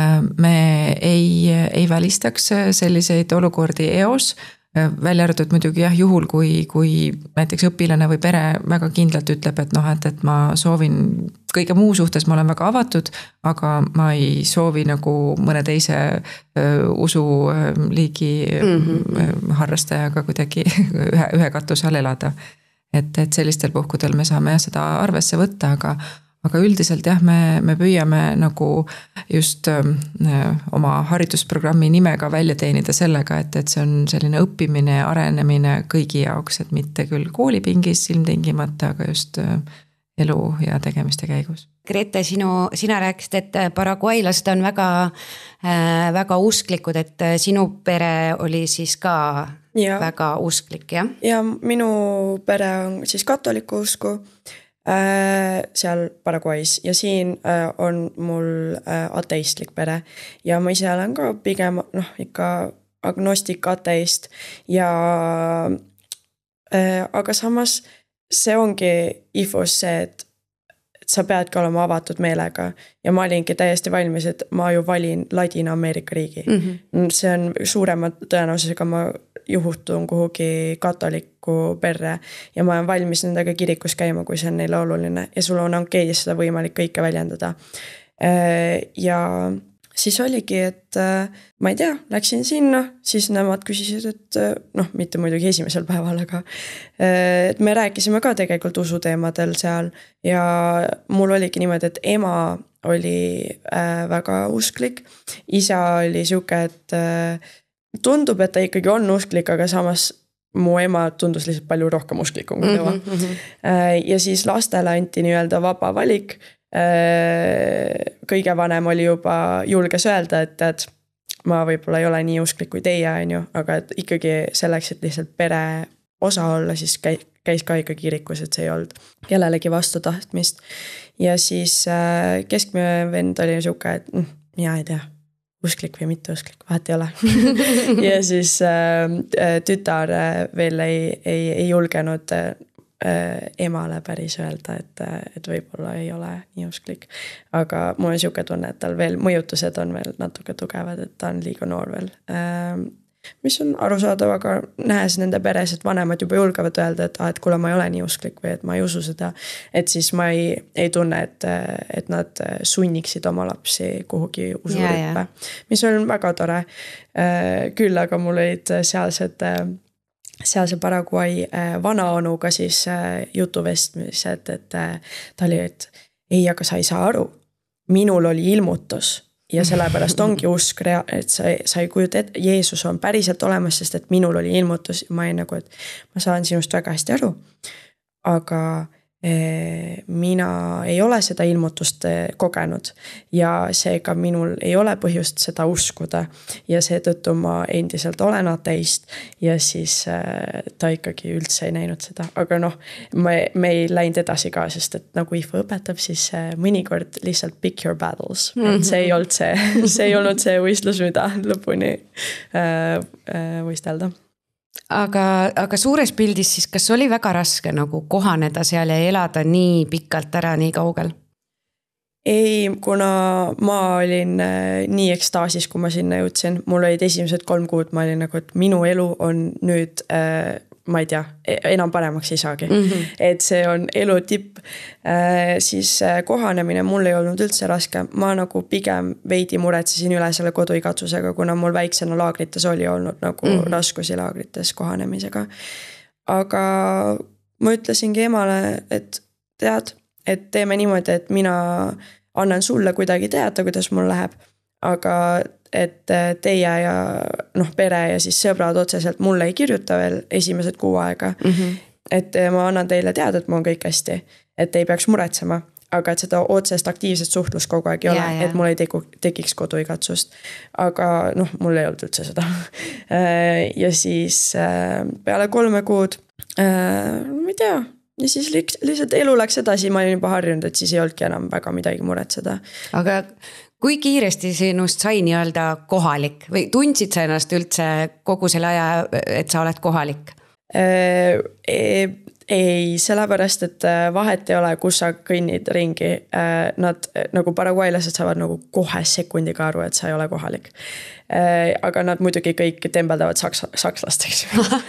me ei välistaks selliseid olukordi eos, välja arvatud muidugi jah, juhul kui näiteks õpilane või pere väga kindlalt ütleb, et ma soovin kõige muu suhtes, ma olen väga avatud, aga ma ei soovi nagu mõne teise usuliigi harrastajaga kuidagi ühe katuse all elada. Et sellistel puhkudel me saame seda arvesse võtta, aga üldiselt jah, me püüame nagu just oma haridusprogrammi nimega välja teenida sellega, et see on selline õppimine ja arenemine kõigi jaoks, et mitte küll koolipingis ilmtingimata, aga just elu ja tegemiste käigus. Grete, sina rääkisid, et paraguaylased on väga usklikud, et sinu pere oli siis ka väga usklik, jah? Ja minu pere on siis katoliku usku seal Paraguay's ja siin on mul ateistlik pere ja ma ise olen ka pigem ikka agnostik ateist ja aga samas see ongi IFUs see, et sa peadki olema avatud meelega ja ma olingi täiesti valmis, et ma ju valin Ladina-Ameerika riigi. See on suurema tõenäosusega ma juhtun kuhugi katoliku perre ja ma olen valmis nendega kirikus käima, kui see on neile oluline ja sul on ankeedis seda võimalik kõike väljendada. Ja siis oligi, et ma ei tea, läksin sinna, siis nemad küsisid, et mitte muidugi esimesel päeval, aga et me rääkisime ka tegelikult usuteemadel seal ja mul oligi niimoodi, et ema oli väga usklik, isa oli siuke, et tundub, et ta ikkagi on usklik, aga samas mu ema tundus lihtsalt palju rohkem usklikum kui tema. Ja siis lastele anti nii-öelda vaba valik. Kõige vanem oli juba julges öelda, et ma võib-olla ei ole nii usklik kui teie, aga et ikkagi selleks, et lihtsalt pere osa olla, siis käis ka ikka kirikus, et see ei olnud kellelegi vastu tahtmist. Ja siis keskmine vend oli siuke, et mina ei tea, usklik või mitte usklik, vahet ei ole. Ja siis tütar veel ei julgenud emale päris öelda, et võib-olla ei ole nii usklik. Aga mul on siuke tunne, et tal veel mõjutused on veel natuke tugevad, et ta on liiga noor veel. Mis on arusaadav, aga nähes nende peres, et vanemad juba julgevad öelda, et kuule, ma ei ole nii usklik või et ma ei usu seda. Et siis ma ei tunne, et nad sunniksid oma lapsi kuhugi usurüppe. Mis on väga tore. Küll aga mul olid sealse Paraguay vanaonuga siis jutuvestmised, et ta oli, et ei, aga sa ei saa aru. Minul oli ilmutus. Ja sellepärast ongi usk, et sa ei kujuta, et Jeesus on päriselt olemas, sest et minul oli ilmutus. Ma ei nagu, et ma saan sinust väga hästi aru. Aga mina ei ole seda ilmutust kogenud ja seega minul ei ole põhjust seda uskuda ja seetõttu ma endiselt olen ateist ja siis ta ikkagi üldse ei näinud seda, aga me ei läinud edasi ka, sest et nagu IFU õpetab, siis mõnikord lihtsalt pick your battles, et see ei olnud see ei olnud see võistlus, mida lõpuni võistelda. Aga suures pildis siis, kas oli väga raske nagu kohaneda seal ja elada nii pikalt ära nii kaugel? Ei, kuna ma olin nii ekstaasis, kui ma sinna jõudsin, mul olid esimesed 3 kuud, ma olin nagu, et minu elu on nüüd, ma ei tea, enam paremaks ei saagi. Et see on elu tipp. Siis kohanemine mul ei olnud üldse raske. Ma nagu pigem veidi muretsesin üle selle koduikatsusega, kuna mul väiksena laagrites oli olnud nagu raskusi laagrites kohanemisega. Aga ma ütlesingi emale, et tead, et teeme niimoodi, et mina annan sulle kuidagi teada, kuidas mul läheb. Aga et teie ja pere ja siis sõbrad otseselt mulle ei kirjuta veel esimesed 6 aega. Et ma annan teile teada, et mul on kõik hästi, et ei peaks muretsema, aga et seda otsest aktiivset suhtlust kogu aeg ei ole, et mul ei tekiks koduikatsust. Aga mul ei olnud üldse seda. Ja siis peale 3 kuud, ma ei tea, ja siis lihtsalt elu läks edasi, ma olin juba harjunud, et siis ei olnudki enam väga midagi muretseda. Aga kui kiiresti sinust sai nii-öelda kohalik või tundsid sa ennast üldse kogu selle aja, et sa oled kohalik? Ei, sellepärast, et vahet ei ole, kus sa kõnnid ringi. Nad nagu paraguaylased saavad nagu kohe sekundiga aru, et sa ei ole kohalik. Aga nad muidugi kõik tembeldavad sakslasteks.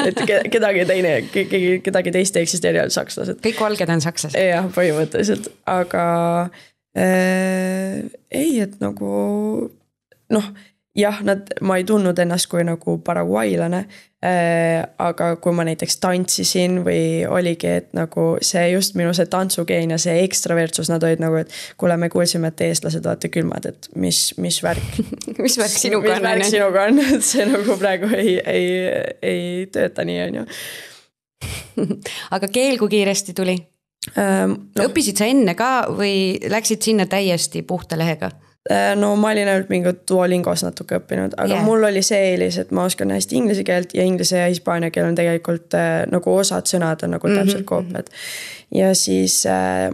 Et kedagi teist ei eksisteeri ainult sakslased. Kõik valged on sakslased. Jah, põhimõtteliselt. Aga ei, et nagu jah, ma ei tundnud ennast kui nagu paraguaylane, aga kui ma näiteks tantsisin või oligi, et nagu see just minu see tantsugeen ja see ekstravertsus, nad olid nagu, et kuule, me kuulsime, et eestlased olete külmad, et mis värk. Mis värk sinuga on? Mis värk sinuga on, et see nagu praegu ei tööta nii, on ju. Aga keel kui kiiresti tuli? Õppisid sa enne ka või läksid sinna täiesti puhta lehega? No ma olin ainult mingi Duolingos natuke õppinud, aga mul oli see eelis, et ma oskan hästi inglise keelt ja inglise ja hispaania keel on tegelikult nagu osad sõnad on nagu täpselt koopiad. Ja siis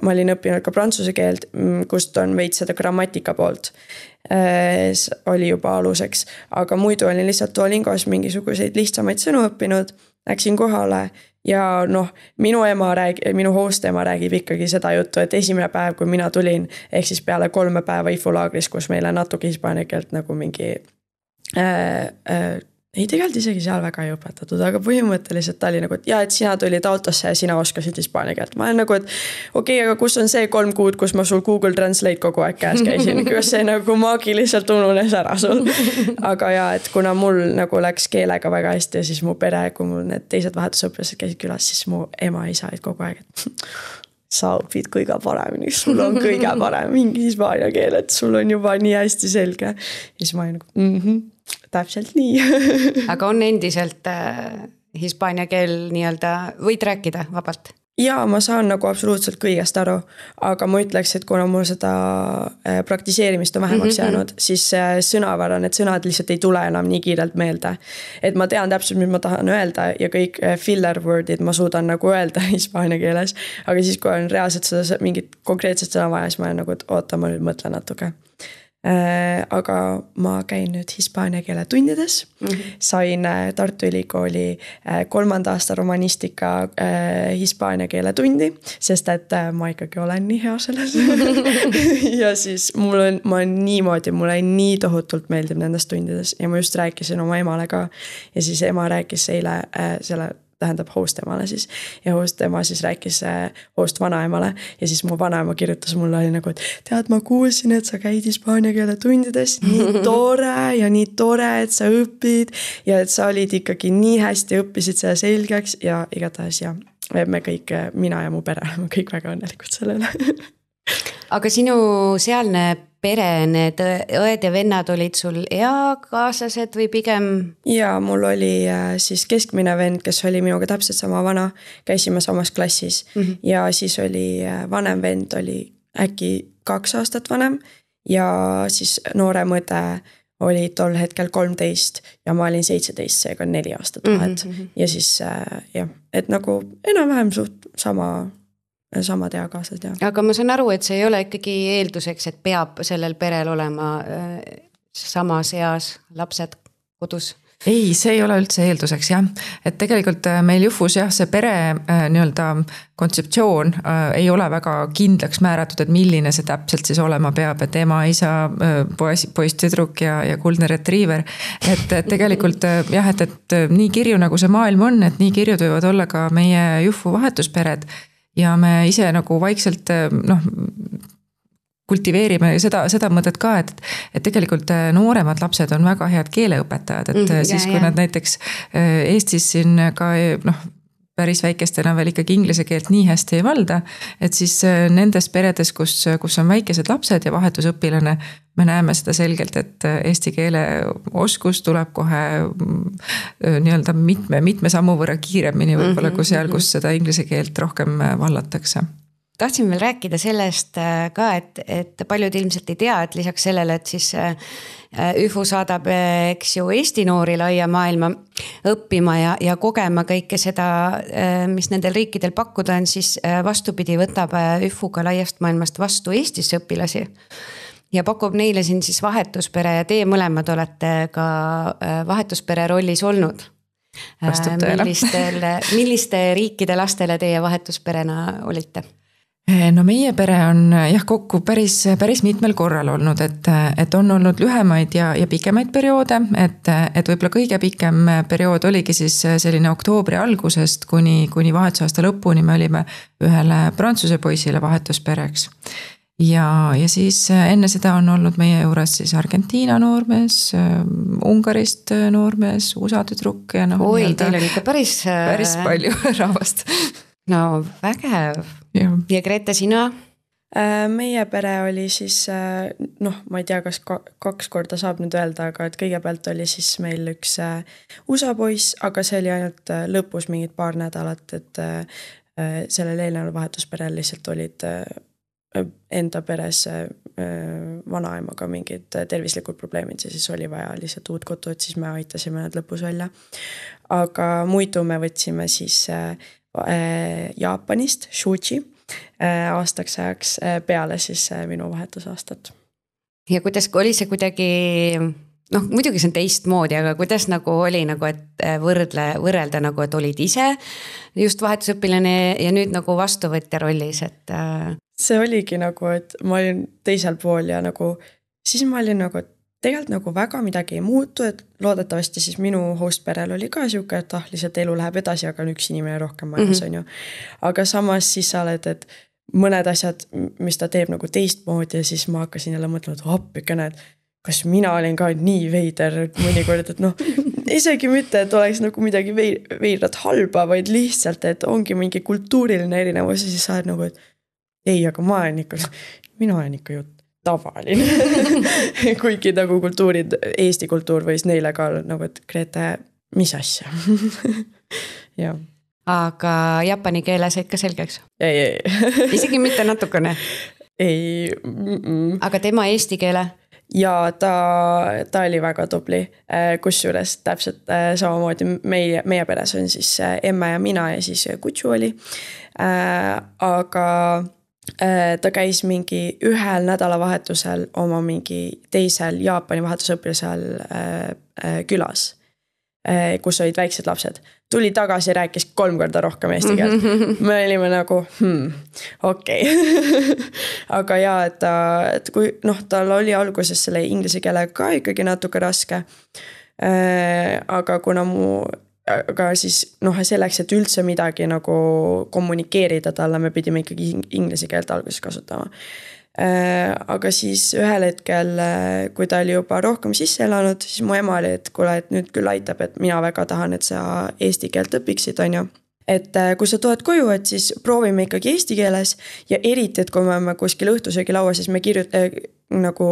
ma olin õppinud ka prantsuse keelt, kust on veits seda grammatika poolt. Oli juba aluseks, aga muidu olin lihtsalt Duolingos mingisuguseid lihtsamaid sõnu õppinud, läksin kohale. Ja minu host ema räägib ikkagi seda juttu, et esimene päev, kui mina tulin, ehk siis peale 3 päeva IFU-laagris, kus meile natuke hispaania keelt nagu mingi ei tegelikult isegi seal väga ei õpetatud, aga põhimõtteliselt ta oli nagu, et et sina tulid autosse ja sina oskasid hispaania keelt. Ma olen nagu, et okei, aga kus on see 3 kuud, kus ma sul Google Translate kogu aeg käes käisin, kus see nagu maagiliselt ununes ära sul. Aga et kuna mul nagu läks keelega väga hästi ja siis mu pere, kui mul need teised vahetusõpilased käisid külas, siis mu ema isa olid kogu aeg, et sa õpid kõige paremini, sul on kõige parem mingi hispaania keel, et sul on juba nii hästi selge. Ja siis ma olin nagu, täpselt nii. Aga on endiselt hispaania keel nii-öelda, võid rääkida vabalt? Jaa, ma saan nagu absoluutselt kõigest aru, aga ma ütleks, et kuna mul seda praktiseerimist on vähemaks jäänud, siis sõnavara, need sõnad lihtsalt ei tule enam nii kiirelt meelde. Et ma tean täpselt, mis ma tahan öelda ja kõik filler wordid ma suudan nagu öelda hispaania keeles, aga siis kui on reaalselt seda mingit konkreetset sõna vaja, siis ma olen nagu, et oota, ma nüüd mõtlen natuke. Aga ma käin nüüd hispaania keele tundides, sain Tartu Ülikooli 3. aasta romanistika hispaania keele tundi, sest et ma ikkagi olen nii hea selles. Ja siis ma olen niimoodi, mulle nii tohutult meeldib nendes tundides ja ma just rääkisin oma emale ka ja siis ema rääkis eile selle tähendab host emale siis ja host ema siis rääkis host vanaemale ja siis mu vanaema kirjutas mulle oli nagu, et tead, ma kuulsin, et sa käid hispaania keele tundides, nii tore, et sa õpid ja et sa olid ikkagi nii hästi õppisid selle selgeks ja igatahes ja me kõik, mina ja mu pere oleme kõik väga õnnelikud sellele. Aga sinu sealne pere, need õed ja vennad olid sul eakaaslased või pigem? Ja mul oli siis keskmine vend, kes oli minuga täpselt sama vana, käisime samas klassis ja siis oli vanem vend, oli äkki 2 aastat vanem ja siis noorem õde oli tol hetkel 13 ja ma olin 17, seega 4 aastat vahet ja siis et nagu enam-vähem suht samad eakaaslased, jah. Aga ma saan aru, et see ei ole ikkagi eelduseks, et peab sellel perel olema samas eas lapsed kodus? Ei, see ei ole üldse eelduseks, jah. Et tegelikult meil Jufus jah, see pere nii-öelda kontseptsioon ei ole väga kindlaks määratud, et milline see täpselt siis olema peab, et ema, isa, poiss, tüdruk ja kuldne retriiver. Et tegelikult jah, et nii kirju nagu see maailm on, et nii kirjud võivad olla ka meie Jufu vahetuspered. Ja me ise nagu vaikselt kultiveerime seda mõtet ka, et tegelikult nooremad lapsed on väga head keeleõpetajad, et siis kui nad näiteks Eestis siin ka päris väikestena veel ikkagi inglise keelt nii hästi ei valda, et siis nendes peredes, kus on väikesed lapsed ja vahetusõpilane, me näeme seda selgelt, et eesti keele oskus tuleb kohe nii-öelda mitme sammu võrra kiiremini võib-olla kui seal, kus seda inglise keelt rohkem vallatakse. Tahtsin veel rääkida sellest ka, et paljud ilmselt ei tea, et lisaks sellele, et siis ÜFU saadab eks ju Eesti noori laia maailma õppima ja kogema kõike seda, mis nendel riikidel pakkuda on, siis vastupidi võtab ÜFU ka laiast maailmast vastu Eestisse õpilasi. Ja pakub neile siin siis vahetuspere ja teie mõlemad olete ka vahetuspere rollis olnud. milliste riikide lastele teie vahetusperena olite? No meie pere on kokku päris mitmel korral olnud, et on olnud lühemaid ja pikemaid perioode, et võib-olla kõige pikem periood oligi siis selline oktoobri algusest kuni vahetusaasta lõpuni me olime ühele prantsuse poisile vahetuspereks. Ja siis enne seda on olnud meie juures siis Argentiina noormees, Ungarist noormees, USA tüdruk ja teil on ikka päris palju rahvast. No vägev. Ja Grete, sina? Meie pere oli siis, ma ei tea, kas 2 korda saab nüüd öelda, aga et kõigepealt oli siis meil üks USA poiss, aga see oli ainult lõpus mingid paar nädalat, et sellel eelneval vahetusperel lihtsalt olid enda peres vanaemaga mingid tervislikud probleemid ja siis oli vaja lihtsalt uut kodu, et siis me aitasime nad lõpus välja. Aga muidu me võtsime siis Jaapanist, Shuchi, aastaks ajaks peale siis minu vahetusaastat. Ja kuidas oli see kuidagi, muidugi see on teistmoodi, aga kuidas nagu oli, et võrrelda nagu, et olid ise just vahetusõpilane ja nüüd nagu vastuvõtja rollis, et... See oligi nagu, et ma olin teisel pool ja nagu, siis ma olin nagu, tegelikult nagu väga midagi ei muutu, et loodetavasti siis minu hostperel oli ka siuke, et lihtsalt elu läheb edasi, aga on üks inimene rohkem maailmas on ju. Aga samas siis sa oled, et mõned asjad, mis ta teeb nagu teistmoodi ja siis ma hakkasin jälle mõtlema, et appikene, et kas mina olin ka nii veider mõnikord, et isegi mitte, et oleks nagu midagi veidrat halba, vaid lihtsalt, et ongi mingi kultuuriline erinevus ja siis sa oled nagu, et ei, aga mina olen ikka ju tavaline. Kuigi nagu Eesti kultuur võis neile ka nagu, et Grete, mis asja? Ja. Aga jaapani keele said ka selgeks? Ei. Isegi mitte natukene? Ei. Aga tema eesti keele? Ja ta oli väga tubli, kusjuures täpselt samamoodi meie peres on siis emme ja mina ja siis kutsu oli. Aga ta käis mingi ühel nädalavahetusel oma mingi teisel Jaapani vahetusõpilasel külas, kus olid väiksed lapsed. Tuli tagasi ja rääkis 3 korda rohkem eesti keelt. Me olime nagu, okei. Aga ja, et kui tal oli alguses selle inglise keele ka ikkagi natuke raske, aga kuna aga siis selleks, et üldse midagi nagu kommunikeerida talle, me pidime ikkagi inglise keelt alguses kasutama. Aga siis ühel hetkel, kui ta oli juba rohkem sisse elanud, siis mu ema oli, et kuule, et nüüd küll aitab, et mina väga tahan, et sa eesti keelt õpiksid, on ju. Et kui sa tuled koju, et siis proovime ikkagi eesti keeles ja eriti, et kui me oleme kuskil õhtusöögi laua, siis me nagu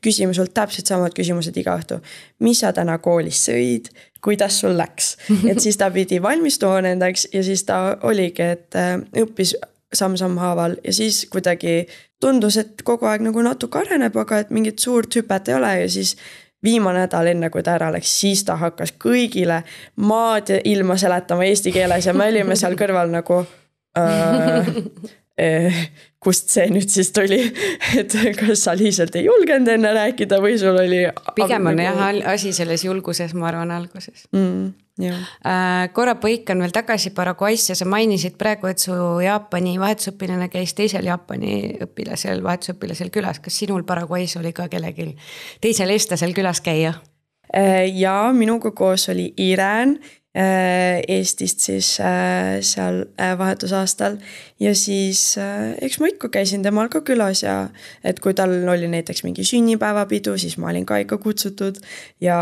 küsime sult täpselt samad küsimused iga õhtu. Mis sa täna koolis sõid? Kuidas sul läks? Et siis ta pidi valmistuma nendaks ja siis ta oligi, et õppis samm haaval ja siis kuidagi tundus, et kogu aeg nagu natuke areneb, aga et mingit suurt hüpet ei ole ja siis viimane nädal enne, kui ta ära läks, siis ta hakkas kõigile maad ja ilma seletama eesti keeles ja me olime seal kõrval nagu kust see nüüd siis tuli, et kas sa lihtsalt ei julgenud enne rääkida või sul oli... Pigem on jah asi selles julguses, ma arvan, alguses. Korra põikan veel tagasi Paraguaysse, sa mainisid praegu, et su Jaapani vahetusõpilane käis teisel Jaapani vahetusõpilasel külas. Kas sinul Paraguays oli ka kellelgi teisel eestlasel külas käia? Ja minuga koos oli Irene Eestist siis seal vahetusaastal ja siis eks ma ikka käisin temal ka külas ja et kui tal oli näiteks mingi sünnipäevapidu, siis ma olin ka ikka kutsutud ja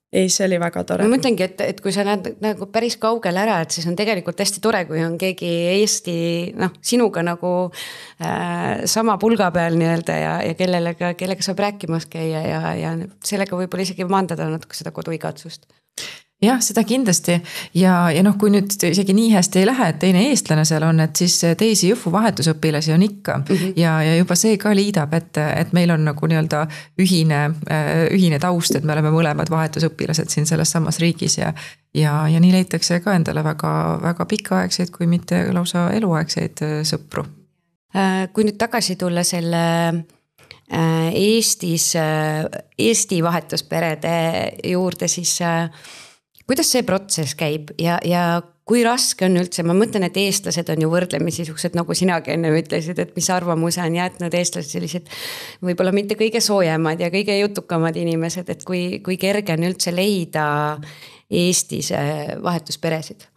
ei, see oli väga tore. Ma mõtlengi, et kui sa näed nagu päris kaugel ära, et siis on tegelikult hästi tore, kui on keegi Eesti sinuga nagu sama pulga peal nii-öelda ja kellega saab rääkimas käia ja sellega võib-olla isegi maandada natuke seda koduigatsust. Jah, seda kindlasti ja kui nüüd isegi nii hästi ei lähe, et teine eestlane seal on, et siis teisi Jõhvu vahetusõpilasi on ikka ja juba see ka liidab, et meil on nagu nii-öelda ühine taust, et me oleme mõlemad vahetusõpilased siin selles samas riigis ja nii leitakse ka endale väga, väga pikaaegseid, kui mitte lausa eluaegseid sõpru. Kui nüüd tagasi tulla selle Eesti vahetusperede juurde, siis kuidas see protsess käib ja kui raske on üldse, ma mõtlen, et eestlased on ju võrdlemisi siuksed, nagu sinagi enne ütlesid, et mis arvamuse on jätnud eestlased sellised võib-olla mitte kõige soojemad ja kõige jutukamad inimesed, et kui kerge on üldse leida Eestis vahetusperesid?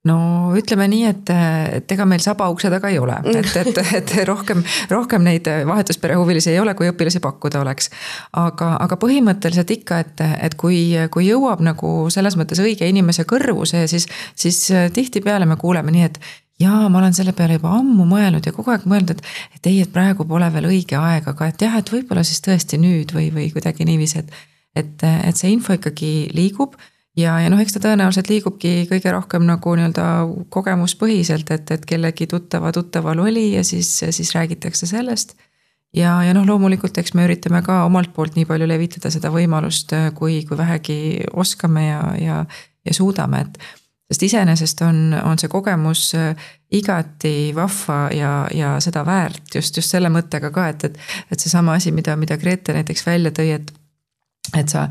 No ütleme nii, et ega meil saba ukse taga ei ole, et rohkem neid vahetuspere huvilisi ei ole, kui õpilasi pakkuda oleks. Aga põhimõtteliselt ikka, et kui jõuab nagu selles mõttes õige inimese kõrvuse, siis tihti peale me kuuleme nii, et jaa, ma olen selle peale juba ammu mõelnud ja kogu aeg mõelnud, et ei, et praegu pole veel õige aeg, aga et jah, et võib-olla siis tõesti nüüd või kuidagi niiviisi, et see info ikkagi liigub. Ja eks ta tõenäoliselt liigubki kõige rohkem nagu nii-öelda kogemuspõhiselt, et kellegi tuttaval oli ja siis räägitakse sellest. Ja loomulikult eks me üritame ka omalt poolt nii palju levitada seda võimalust, kui vähegi oskame ja suudame. Sest iseenesest on see kogemus igati vahva ja seda väärt just selle mõttega ka, et see sama asi, mida Grete näiteks välja tõi, et sa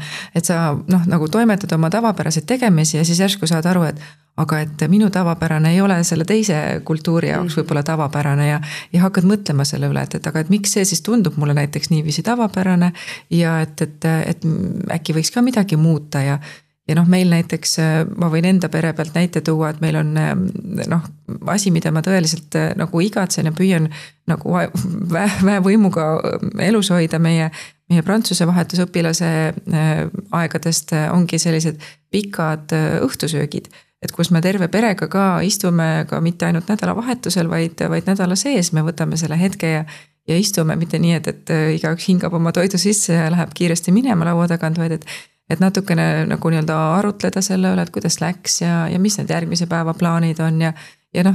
nagu toimetad oma tavapäraseid tegemisi ja siis järsku saad aru, et minu tavapärane ei ole selle teise kultuuri jaoks võib-olla tavapärane ja hakkad mõtlema selle üle, et miks see siis tundub mulle näiteks niiviisi tavapärane ja et äkki võiks ka midagi muuta ja meil näiteks, ma võin enda pere pealt näite tuua, et meil on asi, mida ma tõeliselt nagu igatsen ja püüan nagu väevõimuga elus hoida meie Prantsuse vahetusõpilase aegadest ongi sellised pikad õhtusöögid, et kus me terve perega ka istume ka mitte ainult nädalavahetusel, vaid nädala sees me võtame selle hetke ja istume mitte nii, et igaüks hingab oma toidu sisse ja läheb kiiresti minema laua tagant, vaid et natukene nagu nii-öelda arutleda selle üle, et kuidas läks ja mis need järgmise päeva plaanid on ja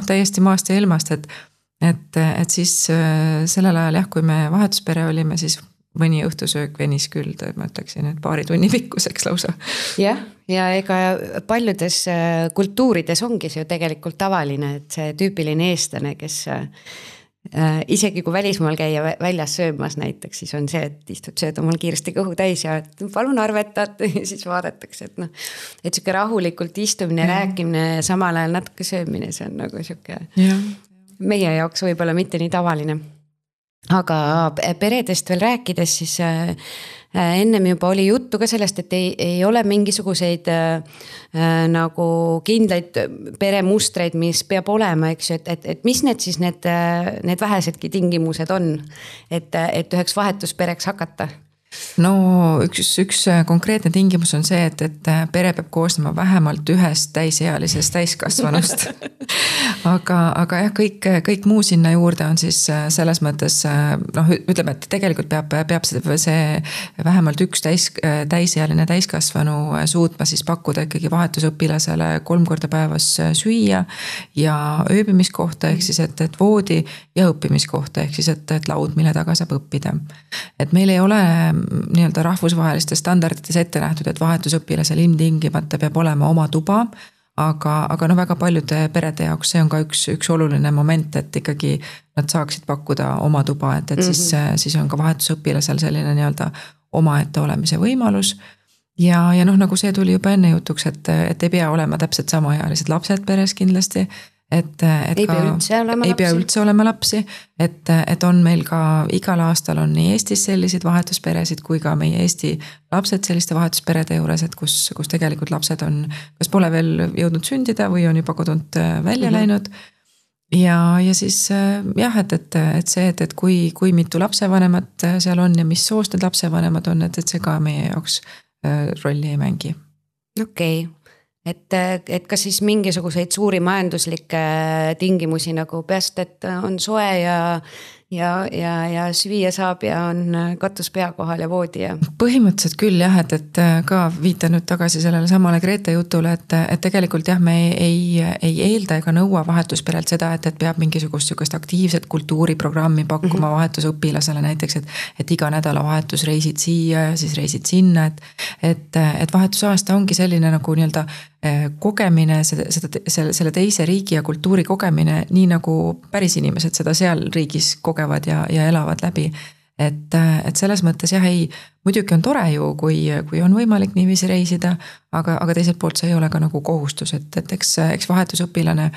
täiesti maast ja ilmast, et siis sellel ajal jah, kui me vahetuspere olime, siis mõni õhtusöök venis küll, ma ütleksin, et paari tunni pikkuseks lausa. Jah, ja ega paljudes kultuurides ongi see ju tegelikult tavaline, et see tüüpiline eestlane, kes isegi kui välismaal käia väljas söömas näiteks, siis on see, et istud sööd omal kiiresti kõhu täis ja palun arvetad ja siis vaadatakse, et siuke rahulikult istumine, rääkimine ja samal ajal natuke söömine, see on nagu siuke meie jaoks võib-olla mitte nii tavaline. Aga peredest veel rääkides, siis ennem juba oli juttu ka sellest, et ei ole mingisuguseid nagu kindlaid peremustreid, mis peab olema, eks ju, et mis need siis need vähesedki tingimused on, et üheks vahetuspereks hakata? No üks konkreetne tingimus on see, et pere peab koosnema vähemalt ühest täisealisest täiskasvanust. aga jah, kõik muu sinna juurde on siis selles mõttes, ütleme, et tegelikult peab see vähemalt üks täisealine täiskasvanu suutma siis pakkuda ikkagi vahetusõpilasele 3 korda päevas süüa ja ööbimiskohta, ehk siis, et voodi ja õppimiskohta, ehk siis, et laud, mille taga saab õppida. Et meil ei ole nii-öelda rahvusvahelistes standardites ette nähtud, et vahetusõpilasel ilmtingimata peab olema oma tuba, aga väga paljude perede jaoks see on ka üks oluline moment, et ikkagi nad saaksid pakkuda oma tuba, et siis on ka vahetusõpilasel selline nii-öelda omaette olemise võimalus. Ja nagu see tuli juba enne jutuks, et ei pea olema täpselt samaealised lapsed peres kindlasti, ei pea üldse olema lapsi, et on meil ka igal aastal on nii Eestis selliseid vahetusperesid kui ka meie Eesti lapsed selliste vahetusperede juures, et kus tegelikult lapsed on, kas pole veel jõudnud sündida või on juba kodunt välja läinud. Ja siis jah, et see, et kui mitu lapsevanemat seal on ja mis soost need lapsevanemad on, et see ka meie jaoks rolli ei mängi. Okei. Et kas siis mingisuguseid suuri majanduslikke tingimusi nagu peast, et on soe ja süüa saab ja on katus pea kohal ja voodi ja... Põhimõtteliselt küll jah, et ka viitan nüüd tagasi sellele samale Grete jutule, et tegelikult jah, me ei eelda ega nõua vahetusperelt seda, et peab mingisugust aktiivset kultuuriprogrammi pakkuma vahetusõpilasele näiteks, et iga nädalavahetus reisid siia ja siis reisid sinna, et vahetusaasta ongi selline nagu nii-öelda kogemine, selle teise riigi ja kultuuri kogemine, nii nagu päris inimesed seda seal riigis kogevad ja elavad läbi. et selles mõttes jah, ei, muidugi on tore ju, kui on võimalik niiviisi reisida, aga teiselt poolt see ei ole ka nagu kohustus, et eks vahetusõpilane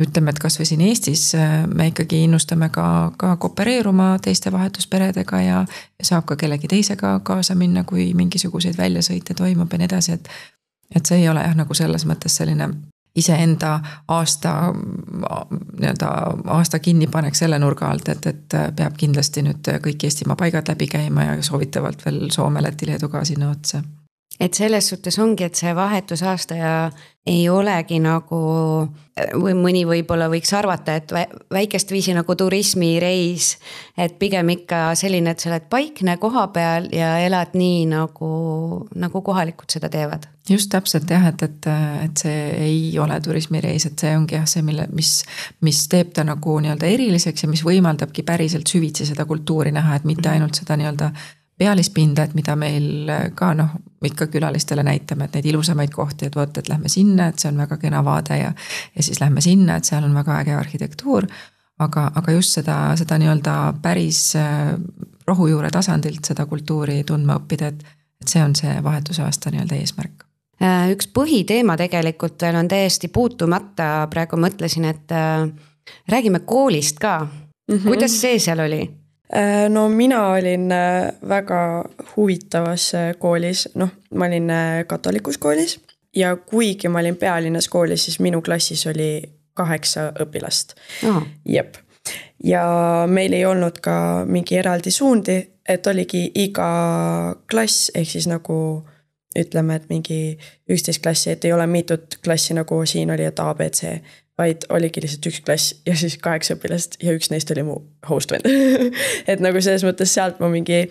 ütleme, et kas või siin Eestis me ikkagi innustame ka koopereeruma teiste vahetusperedega ja saab ka kellegi teisega kaasa minna, kui mingisuguseid väljasõite toimub ja nii edasi, et see ei ole jah nagu selles mõttes selline iseenda aasta kinnipanek selle nurga alt, et peab kindlasti nüüd kõik Eestimaa paigad läbi käima ja soovitavalt veel Soome, Läti, Leedu ka sinna otsa. Et selles suhtes ongi, et see vahetusaasta ja ei olegi nagu, või mõni võib-olla võiks arvata, et väikest viisi nagu turismireis, et pigem ikka selline, et sa oled paikne koha peal ja elad nii nagu kohalikud seda teevad. Just täpselt jah, et see ei ole turismireis, et see ongi jah see, mis teeb ta nagu nii-öelda eriliseks ja mis võimaldabki päriselt süvitsi seda kultuuri näha, et mitte ainult seda nii-öelda pealispinda, et mida meil ka ikka külalistele näitame, et neid ilusamaid kohti, et võtta, et lähme sinna, et see on väga kena vaade ja siis lähme sinna, et seal on väga äge arhitektuur, aga just seda nii-öelda päris rohujuure tasandilt seda kultuuri tundma õppida, et see on see vahetusaasta nii-öelda eesmärk. Üks põhiteema tegelikult veel on täiesti puutumata, praegu mõtlesin, et räägime koolist ka. Kuidas see seal oli? No mina olin väga huvitavas koolis, ma olin katolikus koolis ja kuigi ma olin pealinnas koolis, siis minu klassis oli 8 õpilast. Jep. Ja meil ei olnud ka mingi eraldi suundi, et oligi iga klass, ehk siis nagu ütleme, et mingi 11 klassi, et ei ole mitut klassi nagu siin oli, et A, B, C, vaid oligi lihtsalt üks klass ja siis 8 õpilast ja üks neist oli mu hostvend. Et nagu selles mõttes sealt ma mingi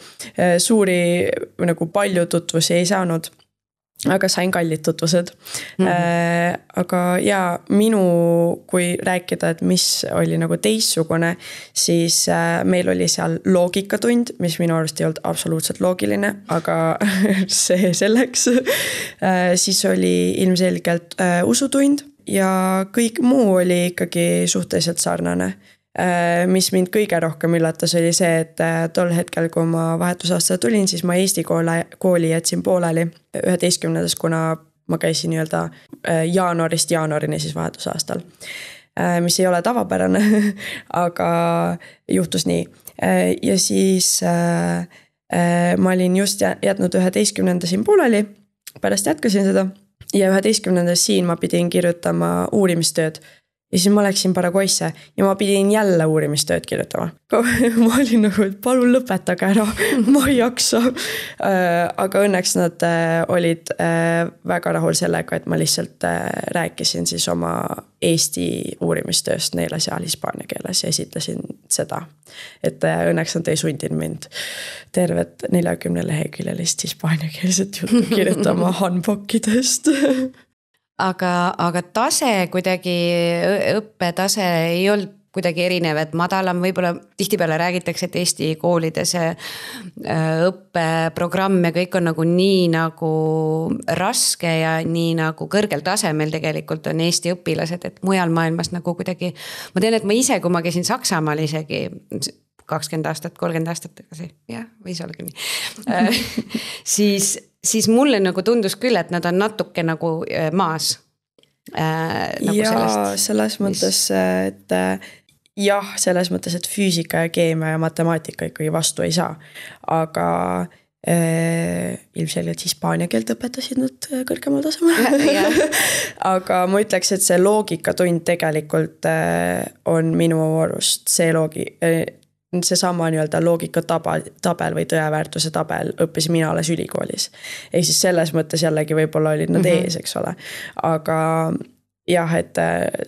suuri nagu palju tutvusi ei saanud, aga sain kallid tutvused. Aga ja kui rääkida, et mis oli nagu teissugune, siis meil oli seal loogikatund, mis minu arust ei olnud absoluutselt loogiline, aga see selleks. Siis oli ilmselgelt usutund ja kõik muu oli ikkagi suhteliselt sarnane. Mis mind kõige rohkem üllatas oli see, et tol hetkel, kui ma vahetusaasta tulin, siis ma Eesti kooli jätsin pooleli 11. kuna ma käisin nii-öelda jaanuarist jaanuarini siis vahetusaastal. Mis ei ole tavapärane, aga juhtus nii. Ja siis ma olin just jätnud 11. siin pooleli, pärast jätkasin seda. Ja 11. siin ma pidin kirjutama uurimistööd ja siis ma läksin Paraguaysse ja ma pidin jälle uurimistööd kirjutama. Ma olin nagu, et palun lõpetage ära, ma ei jaksa. Aga õnneks nad olid väga rahul sellega, et ma lihtsalt rääkisin siis oma Eesti uurimistööst neile seal hispaania keeles ja esitlesin seda. Et õnneks nad ei sundinud mind tervet 40 leheküljelist hispaaniakeelset juttu kirjutama handbookidest. Aga tase kuidagi, õppetase ei olnud kuidagi erinev, et madalam, võib-olla tihtipeale räägitakse, et Eesti koolides õppeprogramm ja kõik on nagu nii nagu raske ja nii nagu kõrgel tasemel tegelikult on Eesti õpilased, et mujal maailmas nagu kuidagi, ma tean, et ma ise, kui ma käisin Saksamaal isegi 20 aastat, 30 aastat tagasi, jah, võis olla küll nii, siis mulle nagu tundus küll, et nad on natuke nagu maas. Nagu ja selles mõttes, et jah, selles mõttes, et füüsika ja keemia ja matemaatika ikkagi vastu ei saa, aga ilmselgelt hispaania keelt õpetasid nad kõrgemal tasemel. Aga ma ütleks, et see loogikatund tegelikult on minu arust see sama nii-öelda loogikatabel või tõeväärtuse tabel õppis mina alles ülikoolis. Ehk siis selles mõttes jällegi võib-olla olid nad ees, eks ole. Aga jah, et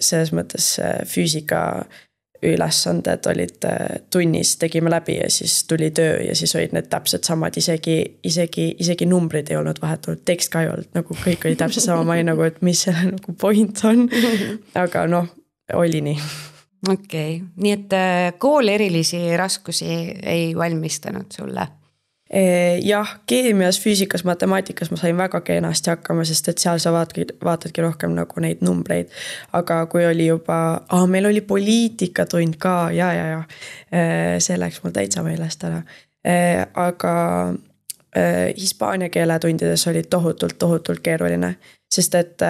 selles mõttes füüsika ülesanded olid tunnis, tegime läbi ja siis tuli töö ja siis olid need täpselt samad, isegi numbrid ei olnud vahetunud, tekst ka ei olnud, nagu kõik oli täpselt sama, ma ei nagu, et mis selle nagu point on. Aga oli nii. Okei, nii et kool erilisi raskusi ei valmistanud sulle? Jah, keemias, füüsikas, matemaatikas ma sain väga kenasti hakkama, sest et seal sa vaatadki rohkem nagu neid numbreid. Aga kui oli juba, meil oli poliitikatund ka, ja. See läks mul täitsa meelest ära. aga hispaania keele tundides oli tohutult keeruline, sest et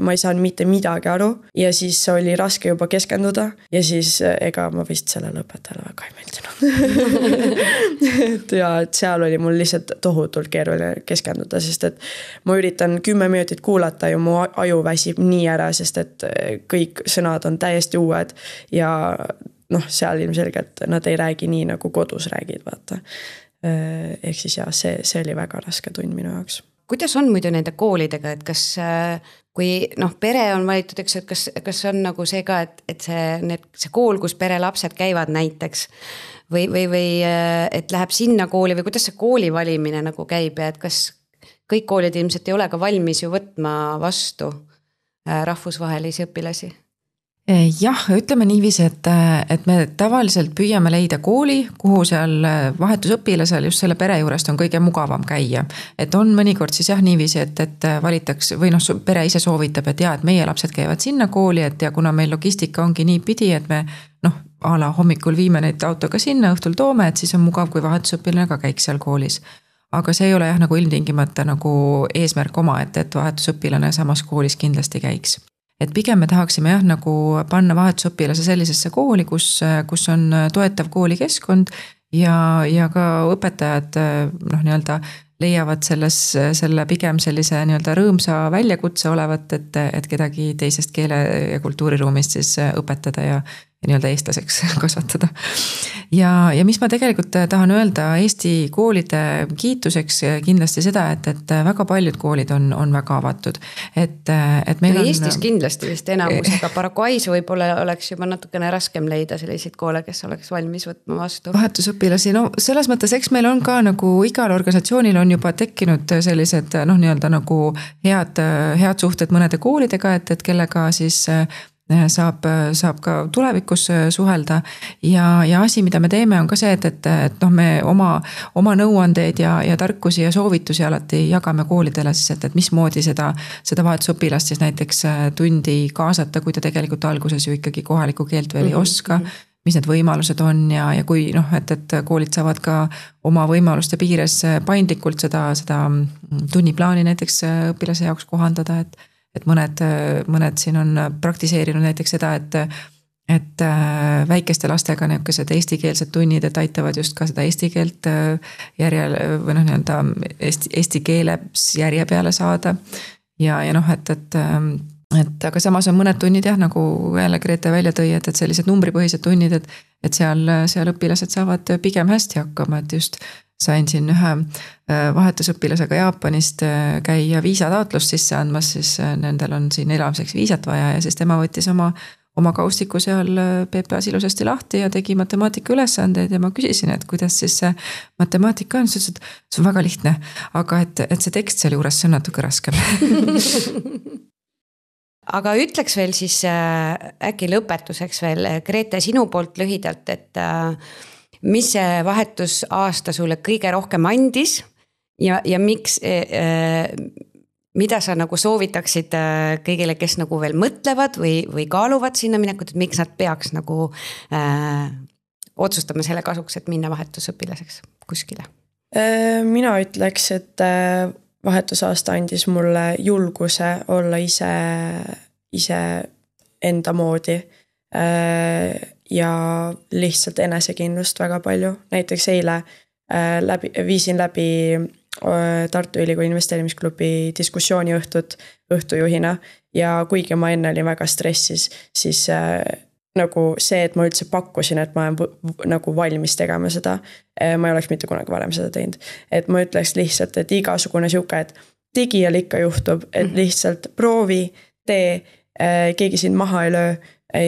ma ei saanud mitte midagi aru ja siis oli raske juba keskenduda ja siis ega ma vist sellele õpetajale väga ei meeldinud. et seal oli mul lihtsalt tohutult keeruline keskenduda, sest et ma üritan 10 minutit kuulata ja mu aju väsib nii ära, sest et kõik sõnad on täiesti uued ja seal ilmselgelt nad ei räägi nii nagu kodus räägid, vaata. Ehk siis see oli väga raske tund minu jaoks. Kuidas on muidu nende koolidega, et kas kui pere on valitud, eks, et kas on nagu see ka, et see kool, kus pere lapsed käivad näiteks või et läheb sinna kooli või kuidas see kooli valimine nagu käib ja et kas kõik koolid ilmselt ei ole ka valmis ju võtma vastu rahvusvahelisi õpilasi? Jah, ütleme niiviisi, et me tavaliselt püüame leida kooli, kuhu seal vahetusõpilasel just selle pere juurest on kõige mugavam käia. Et on mõnikord siis jah niiviisi, et valitaks või pere ise soovitab, et meie lapsed käivad sinna kooli, et ja kuna meil logistika ongi nii pidi, et me a la hommikul viime neid autoga sinna, õhtul toome, et siis on mugav, kui vahetusõpilane ka käiks seal koolis. Aga see ei ole jah nagu ilmtingimata nagu eesmärk oma, et vahetusõpilane samas koolis kindlasti käiks. Et pigem me tahaksime jah nagu panna vahetusõpilase sellisesse kooli, kus on toetav koolikeskkond ja ka õpetajad leiavad selle pigem sellise rõõmsa väljakutse olevat, et kedagi teisest keele- ja kultuuriruumist siis õpetada ja eestlaseks kasvatada. Ja mis ma tegelikult tahan öelda Eesti koolide kiituseks kindlasti seda, et väga paljud koolid on väga avatud. Et meil on... Eestis kindlasti vist enamus, aga Paraguay's võib-olla oleks juba natukene raskem leida selliseid koole, kes oleks valmis võtma vastu. Vahetusõpilasi, selles mõttes, eks meil on ka nagu igal organisatsioonil on juba tekkinud sellised nagu head suhted mõnede koolidega, et kellega siis saab ka tulevikus suhelda ja asi, mida me teeme, on ka see, et me oma nõuandeid ja tarkusi ja soovitusi alati jagame koolidele siis, et mismoodi seda vahetusõpilast siis näiteks tundi kaasata, kui ta tegelikult alguses ju ikkagi kohalikku keelt veel ei oska, mis need võimalused on ja kui et koolid saavad ka oma võimaluste piires paindlikult seda tunniplaani näiteks õpilase jaoks kohandada, et mõned siin on praktiseerinud näiteks seda, et väikeste lastega niisugused eestikeelsed tunnid, et aitavad just ka seda eesti keelt eesti keeles järje peale saada ja et aga samas on mõned tunnid jah, nagu jälle Grete välja tõi, et sellised numbripõhised tunnid, et seal õpilased saavad pigem hästi hakkama, et just sain siin ühe vahetusõpilasega Jaapanist käia viisataotlust sisse andmas, siis nendel on siin elamiseks viisat vaja ja siis tema võttis oma kaustiku seal PPA-s ilusasti lahti ja tegi matemaatika ülesandeid ja ma küsisin, et kuidas siis see matemaatika on, siis ütles, et see on väga lihtne, aga et see tekst seal juures see on natuke raskem. Aga ütleks veel siis äkki lõpetuseks veel, Grete, sinu poolt lühidalt, et mis see vahetusaasta sulle kõige rohkem andis ja miks, mida sa nagu soovitaksid kõigile, kes nagu veel mõtlevad või kaaluvad sinna minekut, et miks nad peaks nagu otsustama selle kasuks, et minna vahetusõpilaseks kuskile? Mina ütleks, et vahetusaasta andis mulle julguse olla ise enda moodi ja lihtsalt enesekindlust väga palju. Näiteks eile viisin läbi Tartu Ülikooli investeerimisklubi diskussiooni õhtujuhina ja kuigi ma enne olin väga stressis, siis nagu see, et ma üldse pakkusin, et ma olen nagu valmis tegema seda, ma ei oleks mitte kunagi varem seda teinud. Et ma ütleks lihtsalt, et igasugune siuke, et tegijal ikka juhtub, et lihtsalt proovi, tee, keegi sind maha ei löö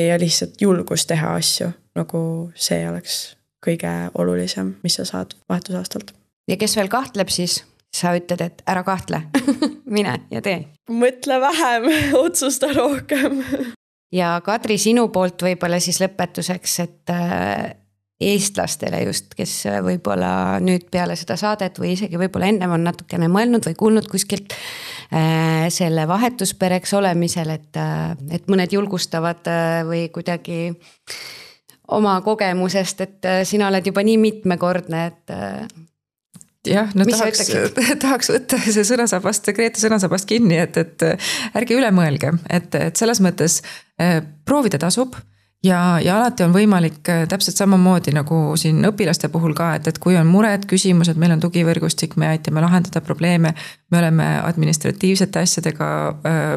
ja lihtsalt julgus teha asju, nagu see oleks kõige olulisem, mis sa saad vahetusaastalt. Ja kes veel kahtleb, siis sa ütled, et ära kahtle, mine ja tee. Mõtle vähem, otsusta rohkem. Ja Kadri, sinu poolt võib-olla siis lõpetuseks, et eestlastele just, kes võib-olla nüüd peale seda saadet või isegi võib-olla ennem on natukene mõelnud või kuulnud kuskilt selle vahetuspereks olemisel, et mõned julgustavad või kuidagi oma kogemusest, et sina oled juba nii mitmekordne, et jah, no tahaks võtta see sõnasabast, Grete sõnasabast kinni, et ärge üle mõelge, et selles mõttes proovida tasub ja alati on võimalik täpselt samamoodi nagu siin õpilaste puhul ka, et kui on mured, küsimused, meil on tugivõrgustik, me aitame lahendada probleeme, me oleme administratiivsete asjadega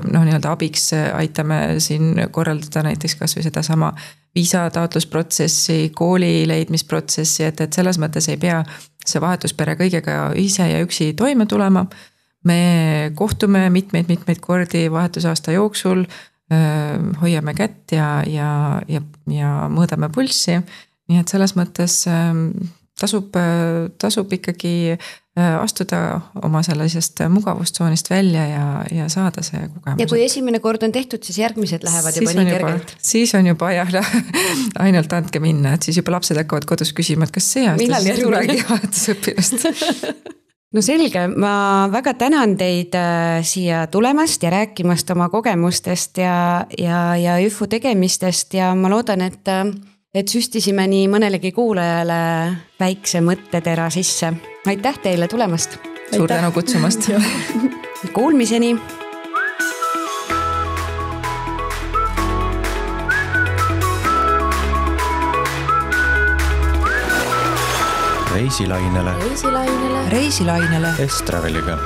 nii-öelda abiks, aitame siin korraldada näiteks kas või seda sama viisa taotlusprotsessi, kooli leidmisprotsessi, et selles mõttes ei pea see vahetuspere kõigega ise ja üksi toime tulema. Me kohtume mitmeid kordi vahetusaasta jooksul, hoiame kätt ja mõõdame pulssi. Nii et selles mõttes tasub ikkagi astuda oma sellisest mugavustsoonist välja ja saada see kogemus. Ja kui esimene kord on tehtud, siis järgmised lähevad juba nii kergelt. Siis on juba ainult andke minna, et siis juba lapsed hakkavad kodus küsima, et kas see aasta siis tulegi vahetusõpilast. No selge, ma väga tänan teid siia tulemast ja rääkimast oma kogemustest ja ÜFU tegemistest ja ma loodan, et süstisime nii mõnelegi kuulajale väikse mõttetera sisse. Aitäh teile tulemast! Suur tänu kutsumast! Kuulmiseni! Reisilainele Estreveliga.